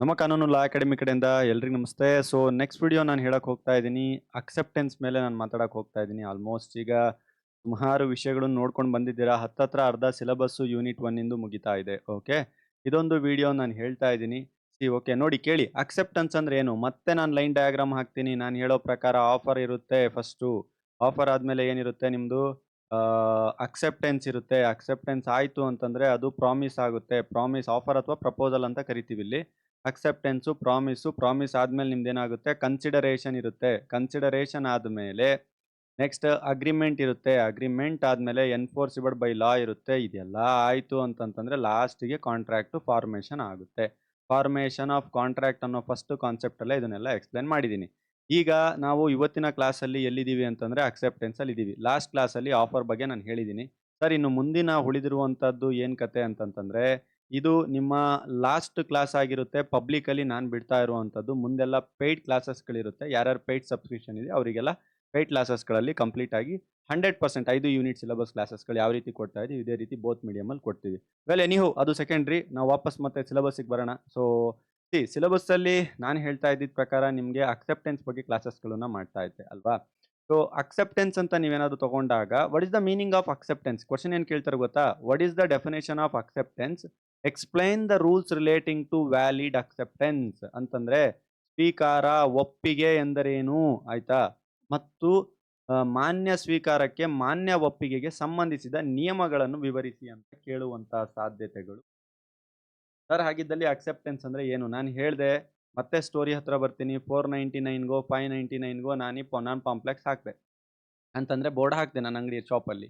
ನಮ್ಮ ಕಾನೂನು ಲಾ ಅಕಾಡೆಮಿ ಕಡೆಯಿಂದ ಎಲ್ರಿಗೂ ನಮಸ್ತೆ. ಸೊ ನೆಕ್ಸ್ಟ್ ವಿಡಿಯೋ ನಾನು ಹೇಳಕ್ ಹೋಗ್ತಾ ಇದ್ದೀನಿ ಅಕ್ಸೆಪ್ಟೆನ್ಸ್ ಮೇಲೆ ನಾನು ಮಾತಾಡಕ್ ಹೋಗ್ತಾ ಇದ್ದೀನಿ. ಆಲ್ಮೋಸ್ಟ್ ಈಗ ಸುಮಾರು ವಿಷಯಗಳನ್ನು ನೋಡ್ಕೊಂಡು ಬಂದಿದ್ದೀರಾ. ಹತ್ತತ್ರ ಅರ್ಧ ಸಿಲೆಬಸ್ ಯೂನಿಟ್ 1 ಇಂದು ಮುಗಿತಾ ಇದೆ. ಓಕೆ, ಇದೊಂದು ವಿಡಿಯೋ ನಾನು ಹೇಳ್ತಾ ಇದ್ದೀನಿ. ಓಕೆ, ನೋಡಿ ಕೇಳಿ. ಅಕ್ಸೆಪ್ಟೆನ್ಸ್ ಅಂದ್ರೆ ಏನು? ಮತ್ತೆ ನಾನು ಲೈನ್ ಡಯಾಗ್ರಾಮ್ ಹಾಕ್ತೀನಿ. ನಾನು ಹೇಳೋ ಪ್ರಕಾರ ಆಫರ್ ಇರುತ್ತೆ. ಫಸ್ಟು ಆಫರ್ ಆದ್ಮೇಲೆ ಏನಿರುತ್ತೆ ನಿಮ್ದು? ಅಕ್ಸೆಪ್ಟೆನ್ಸ್ ಇರುತ್ತೆ. ಅಕ್ಸೆಪ್ಟೆನ್ಸ್ ಆಯ್ತು ಅಂತಂದ್ರೆ ಅದು ಪ್ರಾಮಿಸ್ ಆಗುತ್ತೆ. ಪ್ರಾಮಿಸ್ ಆಫರ್ ಅಥವಾ ಪ್ರಪೋಸಲ್ ಅಂತ ಕರಿತೀವಿ ಇಲ್ಲಿ. ಅಕ್ಸೆಪ್ಟೆನ್ಸು, ಪ್ರಾಮಿಸ್ ಆದ್ಮೇಲೆ ನಿಮ್ದೇನಾಗುತ್ತೆ? ಕನ್ಸಿಡರೇಷನ್ ಇರುತ್ತೆ. ಕನ್ಸಿಡರೇಷನ್ ಆದ್ಮೇಲೆ ನೆಕ್ಸ್ಟ್ ಅಗ್ರಿಮೆಂಟ್ ಇರುತ್ತೆ. ಅಗ್ರಿಮೆಂಟ್ ಆದ್ಮೇಲೆ ಎನ್ಫೋರ್ಸಿಬಲ್ ಬೈ ಲಾ ಇರುತ್ತೆ. ಇದೆಲ್ಲ ಆಯ್ತು ಅಂತಂತಂದ್ರೆ ಲಾಸ್ಟಿಗೆ ಕಾಂಟ್ರಾಕ್ಟ್ ಫಾರ್ಮೇಷನ್ ಆಗುತ್ತೆ. ಫಾರ್ಮೇಷನ್ ಆಫ್ ಕಾಂಟ್ರಾಕ್ಟ್ ಅನ್ನೋ ಫಸ್ಟ್ ಕಾನ್ಸೆಪ್ಟ್ ಅಲ್ಲೇ ಇದನ್ನೆಲ್ಲ ಎಕ್ಸ್ಪ್ಲೇನ್ ಮಾಡಿದ್ದೀನಿ. ಈಗ ನಾವು ಇವತ್ತಿನ ಕ್ಲಾಸಲ್ಲಿ ಎಲ್ಲಿದ್ದೀವಿ ಅಂತಂದ್ರೆ ಅಕ್ಸೆಪ್ಟೆನ್ಸ್ ಅಲ್ಲಿ ಇದ್ದೀವಿ. ಲಾಸ್ಟ್ ಕ್ಲಾಸಲ್ಲಿ ಆಫರ್ ಬಗ್ಗೆ ನಾನು ಹೇಳಿದ್ದೀನಿ. ಸರ್, ಇನ್ನು ಮುಂದಿನ ಉಳಿದಿರುವಂತದ್ದು ಏನ್ ಕತೆ ಅಂತಂತಂದ್ರೆ ಇದು ನಿಮ್ಮ ಲಾಸ್ಟ್ ಕ್ಲಾಸ್ ಆಗಿರುತ್ತೆ. ಪಬ್ಲಿಕಲ್ಲಿ ನಾನು ಬಿಡ್ತಾ ಇರುವಂಥದ್ದು. ಮುಂದೆಲ್ಲ ಪೇಯ್ಡ್ ಕ್ಲಾಸಸ್ಗಳಿರುತ್ತೆ. ಯಾರ್ಯಾರು ಪೇಯ್ಡ್ ಸಬ್ಸ್ಕ್ರಿಪ್ಷನ್ ಇದೆ ಅವರಿಗೆಲ್ಲ ಪೇಯ್ಡ್ ಕ್ಲಾಸಸ್ಗಳಲ್ಲಿ ಕಂಪ್ಲೀಟ್ ಆಗಿ 100% 5 ಯೂನಿಟ್ ಸಿಲೆಬಸ್ ಕ್ಲಾಸಸ್ಗಳು ಯಾವ ರೀತಿ ಕೊಡ್ತಾ ಇದೀವಿ ಇದೇ ರೀತಿ ಬೋತ್ ಮೀಡಿಯಮಲ್ಲಿ ಕೊಡ್ತೀವಿ. ವೆಲ್ ಎನಿಹೌ ಅದು ಸೆಕೆಂಡ್ರಿ. ನಾವು ವಾಪಸ್ ಮತ್ತೆ ಸಿಲೆಬಸ್ಸಿಗೆ ಬರೋಣ. ಸೊ ಸಿಲೆಬಸ್ಸಲ್ಲಿ ನಾನು ಹೇಳ್ತಾ ಇದ್ದಿದ್ದ ಪ್ರಕಾರ ನಿಮಗೆ ಅಕ್ಸೆಪ್ಟೆನ್ಸ್ ಬಗ್ಗೆ ಕ್ಲಾಸಸ್ಗಳನ್ನ ಮಾಡ್ತಾ ಇದ್ದೆ ಅಲ್ವಾ? ಸೊ ಅಕ್ಸೆಪ್ಟೆನ್ಸ್ ಅಂತ ನೀವೇನಾದ್ರು ತಗೊಂಡಾಗ what is the meaning of acceptance? Question ಏನು ಕೇಳ್ತಾರೆ ಗೊತ್ತಾ? What is the definition of acceptance? Explain the rules relating to valid acceptance ಅಂತಂದ್ರೆ ಸ್ವೀಕಾರ, ಒಪ್ಪಿಗೆ ಎಂದರೇನು? ಆಯ್ತಾ? ಮತ್ತು ಮಾನ್ಯ ಸ್ವೀಕಾರಕ್ಕೆ, ಮಾನ್ಯ ಒಪ್ಪಿಗೆಗೆ ಸಂಬಂಧಿಸಿದ ನಿಯಮಗಳನ್ನು ವಿವರಿಸಿ ಅಂತ ಕೇಳುವಂತಹ ಸಾಧ್ಯತೆಗಳು. ಸರ್, ಹಾಗಿದ್ದಲ್ಲಿ ಅಕ್ಸೆಪ್ಟೆನ್ಸ್ ಅಂದ್ರೆ ಏನು? ನಾನು ಹೇಳ್ದೆ, ಮತ್ತೆ ಸ್ಟೋರಿ ಹತ್ರ ಬರ್ತೀನಿ. 499ಗೋ 599ಗೋ ನಾನು ಪಾಂಪ್ಲೆಕ್ಸ್ ಹಾಕ್ದೆ ಅಂತಂದ್ರೆ ಬೋರ್ಡ್ ಹಾಕ್ದೆ ನನ್ನ ಅಂಗಡಿ ಶಾಪಲ್ಲಿ.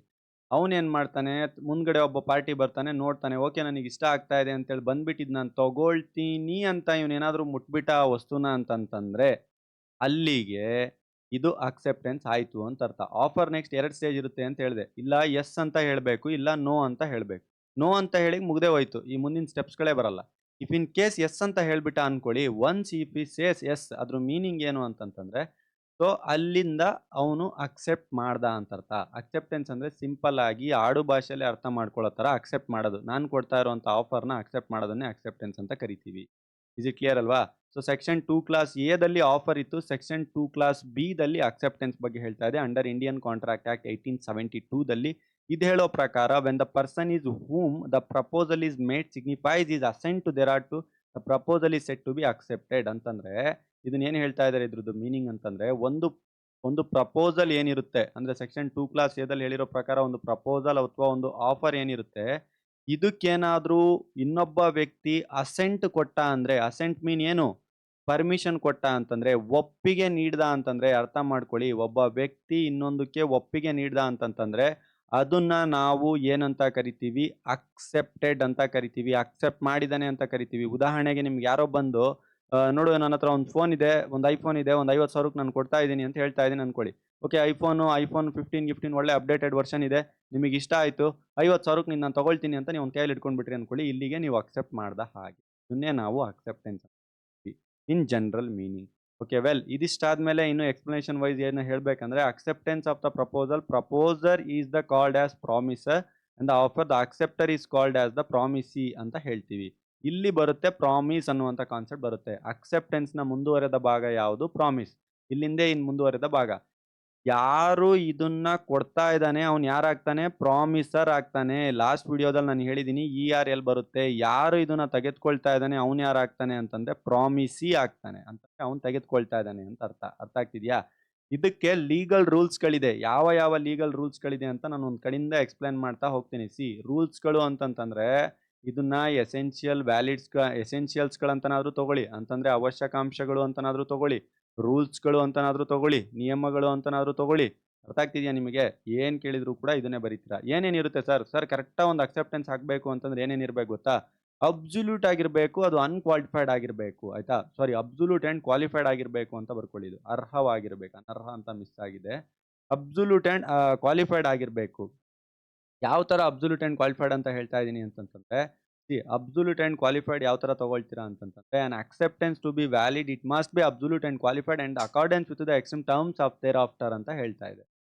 ಅವನೇನ್ ಮಾಡ್ತಾನೆ, ಮುಂದ್ಗಡೆ ಒಬ್ಬ ಪಾರ್ಟಿ ಬರ್ತಾನೆ, ನೋಡ್ತಾನೆ, ಓಕೆ ನನಗೆ ಇಷ್ಟ ಆಗ್ತಾ ಇದೆ ಅಂತೇಳಿ ಬಂದ್ಬಿಟ್ಟಿದ್ ನಾನು ತಗೊಳ್ತೀನಿ ಅಂತ ಇವನೇನಾದ್ರೂ ಮುಟ್ಬಿಟ್ಟ ಆ ವಸ್ತುನ ಅಂತಂತಂದ್ರೆ ಅಲ್ಲಿಗೆ ಇದು ಅಕ್ಸೆಪ್ಟೆನ್ಸ್ ಆಯ್ತು ಅಂತ ಅರ್ಥ. ಆಫರ್ ನೆಕ್ಸ್ಟ್ 2 ಸ್ಟೇಜ್ ಇರುತ್ತೆ ಅಂತ ಹೇಳಿದೆ. ಇಲ್ಲ ಯೆಸ್ ಅಂತ ಹೇಳಬೇಕು, ಇಲ್ಲ ನೋ ಅಂತ ಹೇಳಬೇಕು. ನೋ ಅಂತ ಹೇಳಿ ಮುಗ್ದೇ ಹೋಯ್ತು. ಈ ಮುಂದಿನ ಸ್ಟೆಪ್ಸ್‌ಗಳೇ ಬರಲ್ಲ. ಇಫ್ ಇನ್ ಕೇಸ್ ಯೆಸ್ ಅಂತ ಹೇಳ್ಬಿಟ್ಟ ಅನ್ಕೊಳ್ಳಿ. Once if he says Yes, ಅದ್ರ ಮೀನಿಂಗ್ ಏನು ಅಂತಂತಂದ್ರೆ ಸೊ ಅಲ್ಲಿಂದ ಅವನು ಅಕ್ಸೆಪ್ಟ್ ಮಾಡ್ದ ಅಂತ ಅರ್ಥ. ಅಕ್ಸೆಪ್ಟೆನ್ಸ್ ಅಂದ್ರೆ ಸಿಂಪಲ್ ಆಗಿ ಆಡು ಭಾಷೆಯಲ್ಲಿ ಅರ್ಥ ಮಾಡ್ಕೊಳ್ಳೋ ತರ ಅಕ್ಸೆಪ್ಟ್ ಮಾಡೋದು. ನಾನು ಕೊಡ್ತಾ ಇರುವಂತ ಆಫರ್‌ನ ಅಕ್ಸೆಪ್ಟ್ ಮಾಡೋದನ್ನೇ ಅಕ್ಸೆಪ್ಟೆನ್ಸ್ ಅಂತ ಕರಿತೀವಿ. ಇಸ್ ಇಟ್ ಕ್ಲಿಯರ್ ಅಲ್ವಾ? ಸೊ ಸೆಕ್ಷನ್ 2 ಕ್ಲಾಸ್ ಎ ದಲ್ಲಿ ಆಫರ್ ಇತ್ತು. ಸೆಕ್ಷನ್ 2 ಕ್ಲಾಸ್ ಬಿ ದಲ್ಲಿ ಅಕ್ಸೆಪ್ಟೆನ್ಸ್ ಬಗ್ಗೆ ಹೇಳ್ತಾ ಇದೆ. ಅಂಡರ್ ಇಂಡಿಯನ್ ಕಾಂಟ್ರಾಕ್ಟ್ ಆಕ್ಟ್ 1872 ದಲ್ಲಿ ಇದು ಹೇಳೋ ಪ್ರಕಾರ when the person is whom the proposal is made signifies is assent to there are to the proposal is said to be accepted ಅಂತಂದ್ರೆ ಇದನ್ನ ಏನು ಹೇಳ್ತಾ ಇದ್ದಾರೆ ಇದ್ರದ್ದು ಮೀನಿಂಗ್ ಅಂತಂದ್ರೆ ಒಂದು ಒಂದು ಪ್ರಪೋಸಲ್ ಏನಿರುತ್ತೆ ಅಂದ್ರೆ ಸೆಕ್ಷನ್ 2 ಕ್ಲಾಸ್ ಎ ದಲ್ಲಿ ಹೇಳಿರೋ ಪ್ರಕಾರ ಒಂದು ಪ್ರಪೋಸಲ್ ಅಥವಾ ಒಂದು ಆಫರ್ ಏನಿರುತ್ತೆ ಇದಕ್ಕೇನಾದ್ರೂ ಇನ್ನೊಬ್ಬ ವ್ಯಕ್ತಿ ಅಸೆಂಟ್ ಕೊಟ್ಟ ಅಂದ್ರೆ ಅಸೆಂಟ್ ಮೀನ್ ಏನು? ಪರ್ಮಿಷನ್ ಕೊಟ್ಟ ಅಂತಂದ್ರೆ, ಒಪ್ಪಿಗೆ ನೀಡ್ದ ಅಂತಂದ್ರೆ ಅರ್ಥ ಮಾಡ್ಕೊಳ್ಳಿ. ಒಬ್ಬ ವ್ಯಕ್ತಿ ಇನ್ನೊಂದಕ್ಕೆ ಒಪ್ಪಿಗೆ ನೀಡ್ದ ಅಂತಂತಂದ್ರೆ ಅದನ್ನ ನಾವು ಏನಂತ ಕರಿತೀವಿ? ಅಕ್ಸೆಪ್ಟೆಡ್ ಅಂತ ಕರಿತೀವಿ. ಅಕ್ಸೆಪ್ಟ್ ಮಾಡಿದಾನೆ ಅಂತ ಕರಿತೀವಿ. ಉದಾಹರಣೆಗೆ ನಿಮ್ಗೆ ಯಾರೋ ಬಂದು ನೋಡು ನನ್ನ ಹತ್ರ ಒಂದು ಫೋನ್ ಇದೆ, ಒಂದು ಐಫೋನ್ ಇದೆ, ಒಂದು 50,000ಕ್ಕೆ ನಾನು ಕೊಡ್ತಾ ಇದ್ದೀನಿ ಅಂತ ಹೇಳ್ತಾ ಇದ್ದೀನಿ ಅನ್ಕೊಳ್ಳಿ. ಓಕೆ, ಐಫೋನ್ 15 ಗಿಫ್ಟಿನ್ ಒಳ್ಳೆ ಅಪ್ಡೇಟೆಡ್ ವರ್ಷನ್ ಇದೆ. ನಿಮಗೆ ಇಷ್ಟ ಆಯ್ತು. 50,000ಕ್ಕೆ ನಾನು ತಗೊಳ್ತೀನಿ ಅಂತ ನೀವು ಒಂದು ಕೈಯಲ್ಲಿ ಇಟ್ಕೊಂಡ್ಬಿಟ್ರಿ ಅನ್ಕೊಳ್ಳಿ. ಇಲ್ಲಿಗೆ ನೀವು ಅಕ್ಸೆಪ್ಟ್ ಮಾಡ್ದ ಹಾಗೆ. ಇದನ್ನೇ ನಾವು acceptance in general meaning. Okay, well ಇದಿಷ್ಟಾದ್ಮೇಲೆ ಇನ್ನು ಎಕ್ಸ್ಪ್ಲನೇಷನ್ ವೈಸ್ ಏನು ಹೇಳ್ಬೇಕಂದ್ರೆ acceptance of the proposal. Proposer is the called as promisor and the offer the acceptor is called as the promisee ಅಂತ ಹೇಳ್ತೀವಿ. ಇಲ್ಲಿ ಬರುತ್ತೆ ಪ್ರಾಮಿಸ್ ಅನ್ನುವಂಥ ಕಾನ್ಸೆಪ್ಟ್ ಬರುತ್ತೆ. ಅಕ್ಸೆಪ್ಟೆನ್ಸ್ ನ ಮುಂದುವರೆದ ಭಾಗ ಯಾವುದು? ಪ್ರಾಮಿಸ್. ಇಲ್ಲಿಂದೇ ಇನ್ ಮುಂದುವರೆದ ಭಾಗ. ಯಾರು ಇದನ್ನ ಕೊಡ್ತಾ ಇದ್ದಾನೆ ಅವ್ನು ಯಾರಾಗ್ತಾನೆ? ಪ್ರಾಮಿಸರ್ ಆಗ್ತಾನೆ. ಲಾಸ್ಟ್ ವಿಡಿಯೋದಲ್ಲಿ ನಾನು ಹೇಳಿದ್ದೀನಿ ಎಲ್ಲಿ ಬರುತ್ತೆ. ಯಾರು ಇದನ್ನ ತೆಗೆದುಕೊಳ್ತಾ ಇದ್ದಾನೆ ಅವ್ನು ಯಾರಾಗ್ತಾನೆ ಅಂತಂದ್ರೆ ಪ್ರಾಮಿಸಿ ಆಗ್ತಾನೆ. ಅಂತಂದ್ರೆ ಅವ್ನು ತೆಗೆದುಕೊಳ್ತಾ ಇದ್ದಾನೆ ಅಂತ ಅರ್ಥ. ಅರ್ಥ ಆಗ್ತಿದ್ಯಾ? ಇದಕ್ಕೆ ಲೀಗಲ್ ರೂಲ್ಸ್‌ಗಳಿದೆ. ಯಾವ ಯಾವ ಲೀಗಲ್ ರೂಲ್ಸ್‌ಗಳಿದೆ ಅಂತ ನಾನು ಒಂದ್ ಕಡೆಯಿಂದ ಎಕ್ಸ್‌ಪ್ಲೇನ್ ಮಾಡ್ತಾ ಹೋಗ್ತೀನಿ. ರೂಲ್ಸ್‌ಗಳು ಅಂತಂತಂದ್ರೆ ಇದನ್ನ ಎಸೆನ್ಷಿಯಲ್ಸ್‌ಗಳಂತನಾದ್ರೂ ತಗೊಳ್ಳಿ. ಅಂತಂದ್ರೆ ಅವಶ್ಯಕಾಂಶಗಳು ಅಂತನಾದ್ರೂ ತಗೊಳ್ಳಿ. ರೂಲ್ಸ್‌ಗಳು ಅಂತನಾದ್ರೂ ತಗೊಳ್ಳಿ. ನಿಯಮಗಳು ಅಂತನಾದ್ರೂ ತಗೊಳ್ಳಿ. ಅರ್ಥ ಆಗ್ತಿದ್ಯಾ ನಿಮಗೆ? ಏನ್ ಕೇಳಿದ್ರು ಕೂಡ ಇದನ್ನೇ ಬರೀತೀರಾ. ಏನೇನಿರುತ್ತೆ ಸರ್? ಸರ್ ಕರೆಕ್ಟಾಗಿ ಒಂದು ಅಕ್ಸೆಪ್ಟೆನ್ಸ್ ಹಾಕ್ಬೇಕು ಅಂತಂದ್ರೆ ಏನೇನಿರ್ಬೇಕು ಗೊತ್ತಾ? ಅಬ್ಸಲ್ಯೂಟ್ ಆಗಿರ್ಬೇಕು, ಅದು ಅನ್‌ಕ್ವಾಲಿಫೈಡ್ ಆಗಿರ್ಬೇಕು. ಆಯ್ತಾ? ಸಾರಿ, ಅಬ್ಸಲ್ಯೂಟ್ ಅಂಡ್ ಕ್ವಾಲಿಫೈಡ್ ಆಗಿರ್ಬೇಕು ಅಂತ ಬರ್ಕೊಳ್ಳಿ ಇದು. ಅರ್ಹವಾಗಿರ್ಬೇಕು. ಅನರ್ಹ ಅಂತ ಮಿಸ್ ಆಗಿದೆ. ಅಬ್ಸಲ್ಯೂಟ್ ಅಂಡ್ ಕ್ವಾಲಿಫೈಡ್ ಆಗಿರ್ಬೇಕು. ಯಾವ ತರ ಅಬ್ಸಲ್ಯೂಟ್ ಅಂಡ್ ಕ್ವಾಲಿಫೈಡ್ ಅಂತ ಹೇಳ್ತಾ ಇದ್ದೀನಿ ಅಂತಂತಂದ್ರೆ ಅಬ್ಸಲ್ಯೂಟ್ ಅಂಡ್ ಕ್ವಾಲಿಫೈಡ್ ಯಾವ ತರ ತಗೊಳ್ತೀರಾ ಅಂತಂತಂದ್ರೆ an acceptance to be valid it must be absolute and qualified and accordance with the extreme terms of thereafter ಅಂತ ಹೇಳ್ತಾ ಇದೆ.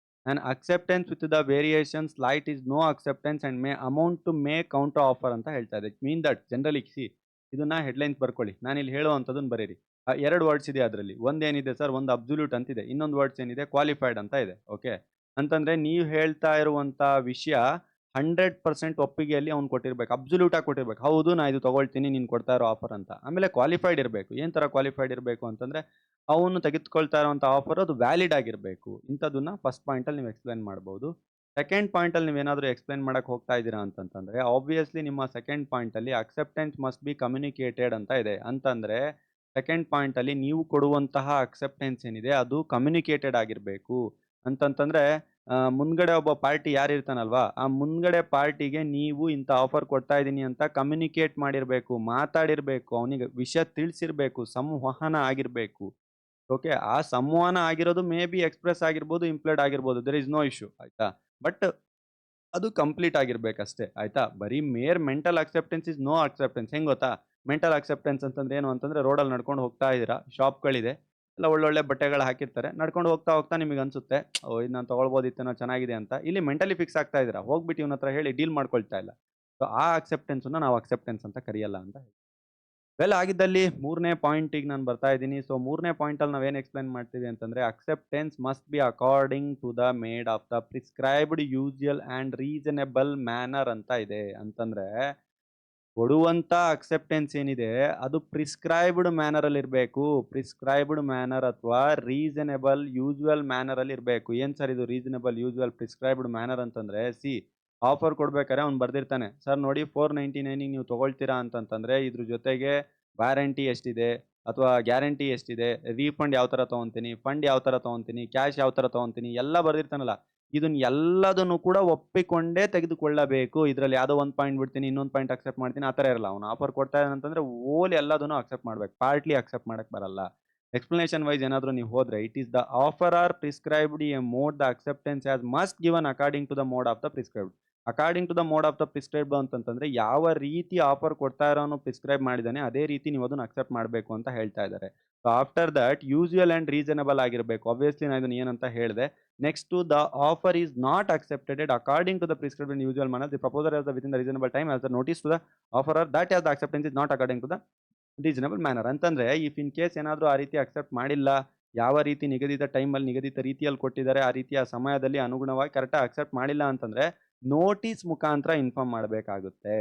an acceptance with the variations slight is no acceptance and may amount to may counter offer ಅಂತ ಹೇಳ್ತಾ ಇದೆ. It mean that generally ಇದನ್ನ headlines ಬರ್ಕೊಳ್ಳಿ. ನಾನಿಲ್ಲಿ ಹೇಳುವಂಥದ್ದನ್ನ ಬರೀರಿ. 2 ವರ್ಡ್ಸ್ ಇದೆ ಅದರಲ್ಲಿ. ಒಂದೇನಿದೆ ಸರ್, ಒಂದು ಅಬ್ಸಲ್ಯೂಟ್ ಅಂತಿದೆ. ಇನ್ನೊಂದು ವರ್ಡ್ಸ್ ಏನಿದೆ ಕ್ವಾಲಿಫೈಡ್ ಅಂತ ಇದೆ. ಓಕೆ. ಅಂತಂದ್ರೆ ನೀವು ಹೇಳ್ತಾ ಇರುವಂತ ವಿಷಯ 100% ಒಪ್ಪಿಗೆಯಲ್ಲಿ ಅವ್ನು ಕೊಟ್ಟಿರ್ಬೇಕು. ಅಬ್ಸಲ್ಯೂಟ್ ಆಗಿ ಕೊಟ್ಟಿರ್ಬೇಕು. ಹೌದು, ನಾ ಇದು ತಗೊಳ್ತೀನಿ ನೀನು ಕೊಡ್ತಾ ಇರೋ ಆಫರ್ ಅಂತ. ಆಮೇಲೆ ಕ್ವಾಲಿಫೈಡ್ ಇರಬೇಕು. ಏನ್ ತರ ಕ್ವಾಲಿಫೈಡ್ ಇರಬೇಕು ಅಂತಂದ್ರೆ, ಅವನು ತೆಗೆದುಕೊಳ್ತಾ ಇರುವಂತ ಆಫರ್ ಅದು ವ್ಯಾಲಿಡ್ ಆಗಿರಬೇಕು. ಇಂಥದನ್ನ ಫಸ್ಟ್ ಪಾಯಿಂಟ್ ಅಲ್ಲಿ ನೀವು ಎಕ್ಸ್‌ಪ್ಲೇನ್ ಮಾಡಬಹುದು. ಸೆಕೆಂಡ್ ಪಾಯಿಂಟ್ ಅಲ್ಲಿ ನೀವೇನಾದ್ರೂ ಎಕ್ಸ್‌ಪ್ಲೇನ್ ಮಾಡಕ್ ಹೋಗ್ತಾ ಇದ್ದೀರಾ ಅಂತಂತಂದ್ರೆ, ಆಬ್ವಿಯಸ್ಲಿ ನಿಮ್ಮ ಸೆಕೆಂಡ್ ಪಾಯಿಂಟ್ ಅಲ್ಲಿ ಅಕ್ಸೆಪ್ಟೆನ್ಸ್ ಮಸ್ಟ್ ಬಿ ಕಮ್ಯುನಿಕೇಟೆಡ್ ಅಂತ ಇದೆ. ಅಂತಂದ್ರೆ ಸೆಕೆಂಡ್ ಪಾಯಿಂಟ್ ಅಲ್ಲಿ ನೀವು ಕೊಡುವಂತಹ ಅಕ್ಸೆಪ್ಟೆನ್ಸ್ ಏನಿದೆ ಅದು ಕಮ್ಯುನಿಕೇಟೆಡ್ ಆಗಿರ್ಬೇಕು. ಅಂತಂತಂದ್ರೆ ಮುಂದ್ಗಡೆ ಒಬ್ಬ ಪಾರ್ಟಿ ಯಾರಿರ್ತಾನಲ್ವಾ, ಆ ಮುಂದ್ಗಡೆ ಪಾರ್ಟಿಗೆ ನೀವು ಇಂಥ ಆಫರ್ ಕೊಡ್ತಾ ಇದ್ದೀನಿ ಅಂತ ಕಮ್ಯುನಿಕೇಟ್ ಮಾಡಿರ್ಬೇಕು, ಮಾತಾಡಿರ್ಬೇಕು, ಅವನಿಗೆ ವಿಷಯ ತಿಳಿಸಿರ್ಬೇಕು, ಸಂವಹನ ಆಗಿರ್ಬೇಕು. ಓಕೆ. ಆ ಸಂವಹನ ಆಗಿರೋದು ಮೇ ಬಿ ಎಕ್ಸ್‌ಪ್ರೆಸ್ ಆಗಿರ್ಬೋದು, ಇಂಪ್ಲೈಡ್ ಆಗಿರ್ಬೋದು. ದೇರ್ ಇಸ್ ನೋ ಇಶ್ಯೂ ಆಯ್ತಾ. ಬಟ್ ಅದು ಕಂಪ್ಲೀಟ್ ಆಗಿರ್ಬೇಕಷ್ಟೇ ಆಯ್ತಾ. ಬರೀ mental acceptance is no acceptance. ಹೆಂಗ್ ಗೊತ್ತಾ? ಮೆಂಟಲ್ ಅಕ್ಸೆಪ್ಟೆನ್ಸ್ ಅಂತಂದ್ರೆ ಏನು ಅಂತಂದ್ರೆ, ರೋಡಲ್ಲಿ ನಡ್ಕೊಂಡು ಹೋಗ್ತಾ ಇದ್ದೀರಾ, ಶಾಪ್‌ಗಳಿದೆ, ಎಲ್ಲ ಒಳ್ಳೊಳ್ಳೆ ಬಟ್ಟೆಗಳು ಹಾಕಿರ್ತಾರೆ. ನಡ್ಕೊಂಡು ಹೋಗ್ತಾ ಹೋಗ್ತಾ ನಿಮಗೆ ಅನ್ಸುತ್ತೆ, ಓಹ್! ಇದು ನಾನು ತಗೊಳ್ಬೋದಿತ್ತೇನೋ ಚೆನ್ನಾಗಿದೆ ಅಂತ. ಇಲ್ಲಿ ಮೆಂಟಲಿ ಫಿಕ್ಸ್ ಆಗ್ತಾ ಇದ್ದೀರಾ. ಹೋಗ್ಬಿಟ್ಟು ಇವನ ಹತ್ರ ಹೇಳಿ ಡೀಲ್ ಮಾಡ್ಕೊಳ್ತಾ ಇಲ್ಲ. ಸೊ ಆ ಅಕ್ಸೆಪ್ಟೆನ್ಸ್‌ನ ನಾವು ಅಕ್ಸೆಪ್ಟೆನ್ಸ್ ಅಂತ ಕರೆಯಲ್ಲ ಅಂತ ವೆಲ್ ಆಗಿದ್ದಲ್ಲಿ 3ನೇ ಪಾಯಿಂಟಿಗೆ ನಾನು ಬರ್ತಾ ಇದ್ದೀನಿ. ಸೊ 3ನೇ ಪಾಯಿಂಟಲ್ಲಿ ನಾವೇನು ಎಕ್ಸ್‌ಪ್ಲೇನ್ ಮಾಡ್ತೀವಿ ಅಂತಂದ್ರೆ, acceptance must be according to the mode of the prescribed usual and reasonable manner ಅಂತ ಇದೆ. ಅಂತಂದ್ರೆ ಕೊಡುವಂತ ಅಕ್ಸೆಪ್ಟೆನ್ಸ್ ಏನಿದೆ ಅದು ಪ್ರಿಸ್ಕ್ರೈಬ್ಡ್ ಮ್ಯಾನರ್ ಅಲ್ಲಿ ಇರಬೇಕು. ಪ್ರಿಸ್ಕ್ರೈಬ್ಡ್ ಮ್ಯಾನರ್ ಅಥವಾ ರೀಸನಬಲ್ ಯೂಶುವಲ್ ಮ್ಯಾನರ್ ಅಲ್ಲಿ ಇರಬೇಕು. ಏನ್ ಸರ್ ಇದು ರೀಸನಬಲ್ ಯೂಶುವಲ್ ಪ್ರಿಸ್ಕ್ರೈಬ್ಡ್ ಮ್ಯಾನರ್ ಅಂತಂದ್ರೆ, ಆಫರ್ ಕೊಡ್ಬೇಕಾದ್ರೆ ಅವ್ನು ಬರ್ದಿರ್ತಾನೆ, ಸರ್ ನೋಡಿ 499ಗೆ ನೀವು ತಗೊಳ್ತೀರಾ ಅಂತಂತಂದ್ರೆ ಇದ್ರ ಜೊತೆಗೆ ವಾರಂಟಿ ಎಷ್ಟಿದೆ ಅಥವಾ ಗ್ಯಾರಂಟಿ ಎಷ್ಟಿದೆ, ರೀಫಂಡ್ ಯಾವ ತರ ತಗೊಂತೀನಿ, ಫಂಡ್ ಯಾವ ತರ ತಗೊಂತೀನಿ, ಕ್ಯಾಶ್ ಯಾವ ತರ ತಗೊಂತೀನಿ ಎಲ್ಲ ಬರ್ದಿರ್ತಾನಲ್ಲ. ಇದನ್ನ ಎಲ್ಲದನ್ನು ಕೂಡ ಒಪ್ಪಿಕೊಂಡೇ ತೆಗೆದುಕೊಳ್ಳಬೇಕು. ಇದ್ರಲ್ಲಿ ಯಾವುದೋ ಒಂದು ಪಾಯಿಂಟ್ ಬಿಡ್ತೀನಿ, ಇನ್ನೊಂದು ಪಾಯಿಂಟ್ ಅಕ್ಸೆಪ್ಟ್ ಮಾಡ್ತೀನಿ, ಆ ತರ ಇರಲ್ಲ. ಅವ್ನು ಆಫರ್ ಕೊಡ್ತಾ ಇದ್ದಾನೆ ಅಂತಂದ್ರೆ ಓಲ್ ಎಲ್ಲದನ್ನು ಅಕ್ಸೆಪ್ಟ್ ಮಾಡ್ಬೇಕು. ಪಾರ್ಟ್ಲಿ ಅಕ್ಸೆಪ್ಟ್ ಮಾಡಕ್ ಬರಲ್ಲ. ಎಕ್ಸ್‌ಪ್ಲನೇಷನ್ ವೈಸ್ ಏನಾದ್ರು ನೀವು ಹೋದ್ರೆ, it is the offer or prescribed a mode the acceptance as must given according to the mode of the prescribed. According to the mode of the prescribed ಅಂತಂತಂದ್ರೆ ಯಾವ ರೀತಿ offer ಕೊಡ್ತಾ ಇರೋನು ಪ್ರಿಸ್ಕ್ರೈಬ್ ಮಾಡಿದಾನೆ ಅದೇ ರೀತಿ ನೀವು ಅದನ್ನ ಅಕ್ಸೆಪ್ಟ್ ಮಾಡಬೇಕು ಅಂತ ಹೇಳ್ತಾ ಇದ್ದಾರೆ. So after that usual and reasonable ಆಗಿರಬೇಕು. ಆಬ್ವಿಯಸ್ಲಿ ನಾನು ಇದನ್ನ ಏನಂತ ಹೇಳಿದೆ. Next the offer is not accepted according to the prescribed and usual manner the proposer as the within the reasonable time as the notice to the offerer that as the acceptance is not according to the reasonable manner. ಅಂತಂದ್ರೆ if in case ಏನಾದ್ರು ಆ ರೀತಿ accept ಮಾಡಿಲ್ಲ, ಯಾವ ರೀತಿ ನಿಗದಿತ ಟೈಮಲ್ಲಿ ನಿಗದಿತ ರೀತಿಯಲ್ಲಿ ಕೊಟ್ಟಿದ್ದಾರೆ ಆ ರೀತಿಯ ಸಮಯದಲ್ಲಿ ಅನುಗುಣವಾಗಿ ಕರೆಕ್ಟಾಗಿ ಅಕ್ಸೆಪ್ಟ್ ಮಾಡಿಲ್ಲ ಅಂತಂದ್ರೆ ನೋಟಿಸ್ ಮುಖಾಂತರ ಇನ್ಫಾರ್ಮ್ ಮಾಡಬೇಕಾಗುತ್ತೆ.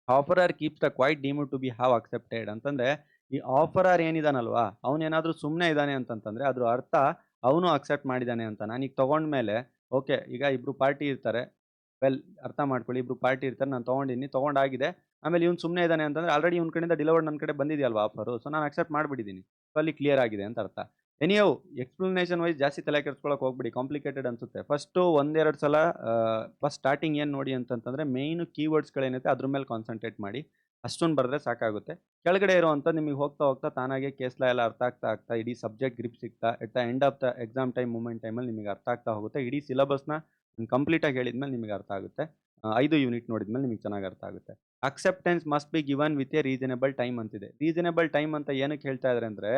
Offerer keeps the quiet deemed to be have accepted. ಅಂತಂದ್ರೆ ಈ ಆಫರರ್ ಏನಿದಾನಲ್ವಾ, ಅವನೇನಾದ್ರೂ ಸುಮ್ಮನೆ ಇದ್ದಾನೆ ಅಂತಂತಂದ್ರೆ ಅದ್ರ ಅರ್ಥ ಅವನು ಅಕ್ಸೆಪ್ಟ್ ಮಾಡಿದ್ದಾನೆ ಅಂತ. ನಾನೀಗ ತಗೊಂಡ್ಮೇಲೆ ಓಕೆ, ಈಗ ಇಬ್ರು ಪಾರ್ಟಿ ಇರ್ತಾರೆ. ವೆಲ್ ಅರ್ಥ ಮಾಡ್ಕೊಳ್ಳಿ, ಇಬ್ರು ಪಾರ್ಟಿ ಇರ್ತಾರೆ, ನಾನು ತಗೊಂಡಿದ್ದೀನಿ, ತಗೊಂಡಾಗಿದೆ. ಆಮೇಲೆ ಇವ್ನು ಸುಮ್ಮನೆ ಇದ್ದಾನೆ ಅಂತಂದ್ರೆ ಆಲ್ರೆಡಿ ಇವ್ನ ಕಡೆಯಿಂದ ಡೆಲಿವರ್ಡ್ ನನ್ನ ಕಡೆ ಬಂದಿದೆಯಲ್ವಾ ಆಫರು, ಸೊ ನಾನು ಅಕ್ಸೆಪ್ಟ್ ಮಾಡಿಬಿಟ್ಟಿದ್ದೀನಿ. ಸೊ ಅಲ್ಲಿ ಕ್ಲಿಯರ್ ಆಗಿದೆ ಅಂತ ಅರ್ಥ. ಎನಿಯೌ ಎಕ್ಸ್‌ಪ್ಲನೇಷನ್ ವೈಸ್ ಜಾಸ್ತಿ ತಲೆ ಕೆಡಿಸ್ಕೊಳ್ಳೋಕೆ ಹೋಗ್ಬಿಡಿ, ಕಾಂಪ್ಲಿಕೇಟೆಡ್ ಅನ್ಸುತ್ತೆ. ಫಸ್ಟು ಒಂದೆರಡು ಸಲ ಫಸ್ಟ್ ಸ್ಟಾರ್ಟಿಂಗ್ ಏನು ನೋಡಿ ಅಂತಂತಂದ್ರೆ ಮೇಯ್ನ್ ಕೀವರ್ಡ್ಸ್‌ಗಳೇನೈತೆ ಅದ್ರ ಮೇಲೆ ಕಾನ್ಸಂಟ್ರೇಟ್ ಮಾಡಿ. ಅಷ್ಟೊಂದು ಬರೆದ್ರೆ ಸಾಕಾಗುತ್ತೆ. ಕೆಳಗಡೆ ಇರುವಂಥದ್ದು ನಿಮಗೆ ಹೋಗ್ತಾ ಹೋಗ್ತಾ ತಾನಾಗೆ ಕೇಸ್ ಲಾ ಎಲ್ಲ ಅರ್ಥ ಆಗ್ತಾ ಆಗ್ತಾ ಇಡೀ ಸಬ್ಜೆಕ್ಟ್ ಗ್ರಿಪ್ ಸಿಗ್ತಾ at the end of the exam time moment ಟೈಮಲ್ಲಿ ನಿಮಗೆ ಅರ್ಥ ಆಗ್ತಾ ಹೋಗುತ್ತೆ. ಇಡೀ ಸಿಲಬಸ್‌ನ ಕಂಪ್ಲೀಟಾಗಿ ಹೇಳಿದ್ಮೇಲೆ ನಿಮಗೆ ಅರ್ಥ ಆಗುತ್ತೆ. 5 ಯೂನಿಟ್ ನೋಡಿದ್ಮೇಲೆ ನಿಮಗೆ ಚೆನ್ನಾಗಿ ಅರ್ಥ ಆಗುತ್ತೆ. Acceptance must B given with A reasonable time ಅಂತಿದೆ. ರೀಸನಬಲ್ ಟೈಮ್ ಅಂತ ಏನಕ್ಕೆ ಹೇಳ್ತಾ ಇದ್ದಾರೆ ಅಂದ್ರೆ,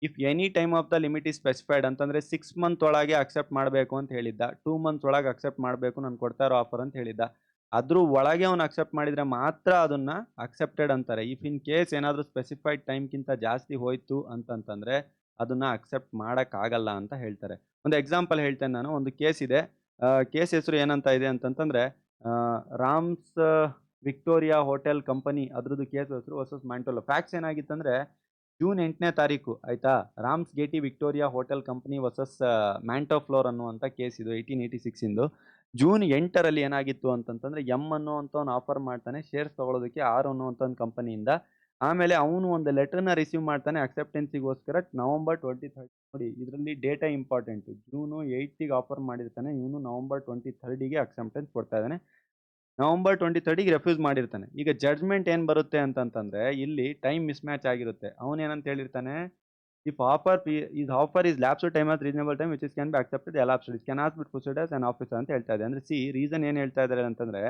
if any time of the limit is specified ಅಂತಂದ್ರೆ 6 ಮಂತ್ ಒಳಗೆ ಅಕ್ಸೆಪ್ಟ್ ಮಾಡಬೇಕು ಅಂತ ಹೇಳಿದ್ದ. 2 ಮಂತ್ಸ್ ಒಳಗೆ ಅಕ್ಸೆಪ್ಟ್ ಮಾಡಬೇಕು ನಾನು ಕೊಡ್ತಾ ಇರೋ ಆಫರ್ ಅಂತ ಹೇಳಿದ್ದ. ಅದ್ರ ಒಳಗೆ ಅವ್ನು ಅಕ್ಸೆಪ್ಟ್ ಮಾಡಿದ್ರೆ ಮಾತ್ರ ಅದನ್ನ ಅಕ್ಸೆಪ್ಟೆಡ್ ಅಂತಾರೆ. ಇಫ್ ಇನ್ ಕೇಸ್ ಏನಾದರೂ ಸ್ಪೆಸಿಫೈಡ್ ಟೈಮ್‌ಗಿಂತ ಜಾಸ್ತಿ ಹೋಯ್ತು ಅಂತಂತಂದ್ರೆ ಅದನ್ನ ಅಕ್ಸೆಪ್ಟ್ ಮಾಡಕ್ಕಾಗಲ್ಲ ಅಂತ ಹೇಳ್ತಾರೆ. ಒಂದು ಎಕ್ಸಾಂಪಲ್ ಹೇಳ್ತೇನೆ ನಾನು. ಒಂದು ಕೇಸ್ ಇದೆ. ಕೇಸ್ ಹೆಸರು ಏನಂತ ಇದೆ ಅಂತಂತಂದ್ರೆ, ರಾಮ್ಸ್ ವಿಕ್ಟೋರಿಯಾ ಹೋಟೆಲ್ ಕಂಪನಿ ಅದ್ರದ್ದು ಕೇಸ್ ಹೆಸರು ವರ್ಸಸ್ ಮ್ಯಾಂಟೋಲೋ. ಫ್ಯಾಕ್ಟ್ಸ್ ಏನಾಗಿತ್ತಂದ್ರೆ, ಜೂನ್ 8ನೇ ತಾರೀಕು ಆಯ್ತಾ, Ramsgate Victoria hotel company versus Montefiore ಅನ್ನುವಂಥ ಕೇಸ್ ಇದು 1886 ಇಂದು. ಜೂನ್ 8ರಲ್ಲಿ ಏನಾಗಿತ್ತು ಅಂತಂತಂದ್ರೆ, ಎಂ ಅನ್ನುವಂಥವ್ನು ಆಫರ್ ಮಾಡ್ತಾನೆ ಶೇರ್ಸ್ ತಗೊಳ್ಳೋದಕ್ಕೆ ಆರ್ ಅನ್ನುವಂಥ ಒಂದು ಕಂಪನಿಯಿಂದ. ಆಮೇಲೆ ಅವನು ಒಂದು ಲೆಟರ್‌ನ ರಿಸೀವ್ ಮಾಡ್ತಾನೆ ಅಕ್ಸೆಪ್ಟೆನ್ಸಿಗೋಸ್ಕರ ನವೆಂಬರ್ 23 ನೋಡಿ, ಇದರಲ್ಲಿ ಡೇಟಾ ಇಂಪಾರ್ಟೆಂಟ್. ಜೂನ್ 8ಗೆ ಆಫರ್ ಮಾಡಿರ್ತಾನೆ, ಇವನು ನವೆಂಬರ್ 23ಗೆ ಅಕ್ಸೆಪ್ಟೆನ್ಸ್ ಕೊಡ್ತಾ ಇದ್ದಾನೆ. ನವೆಂಬರ್ 23ಗೆ ರೆಫ್ಯೂಸ್ ಮಾಡಿರ್ತಾನೆ. ಈಗ ಜಡ್ಜ್‌ಮೆಂಟ್ ಏನ್ ಬರುತ್ತೆ ಅಂತಂತಂದ್ರೆ, ಇಲ್ಲಿ ಟೈಮ್ ಮಿಸ್ ಮ್ಯಾಚ್ ಆಗಿರುತ್ತೆ. ಅವನೇನಂತ ಹೇಳಿರ್ತಾನೆ, if offer is lapsed time as reasonable time which can be accepted elapsed it cannot be proceed as an officer ಅಂತ ಹೇಳ್ತಾ ಇದೆ. ಅಂದ್ರೆ ರೀಸನ್ ಏನ್ ಹೇಳ್ತಾ ಇದ್ದಾರೆ ಅಂತಂದ್ರೆ,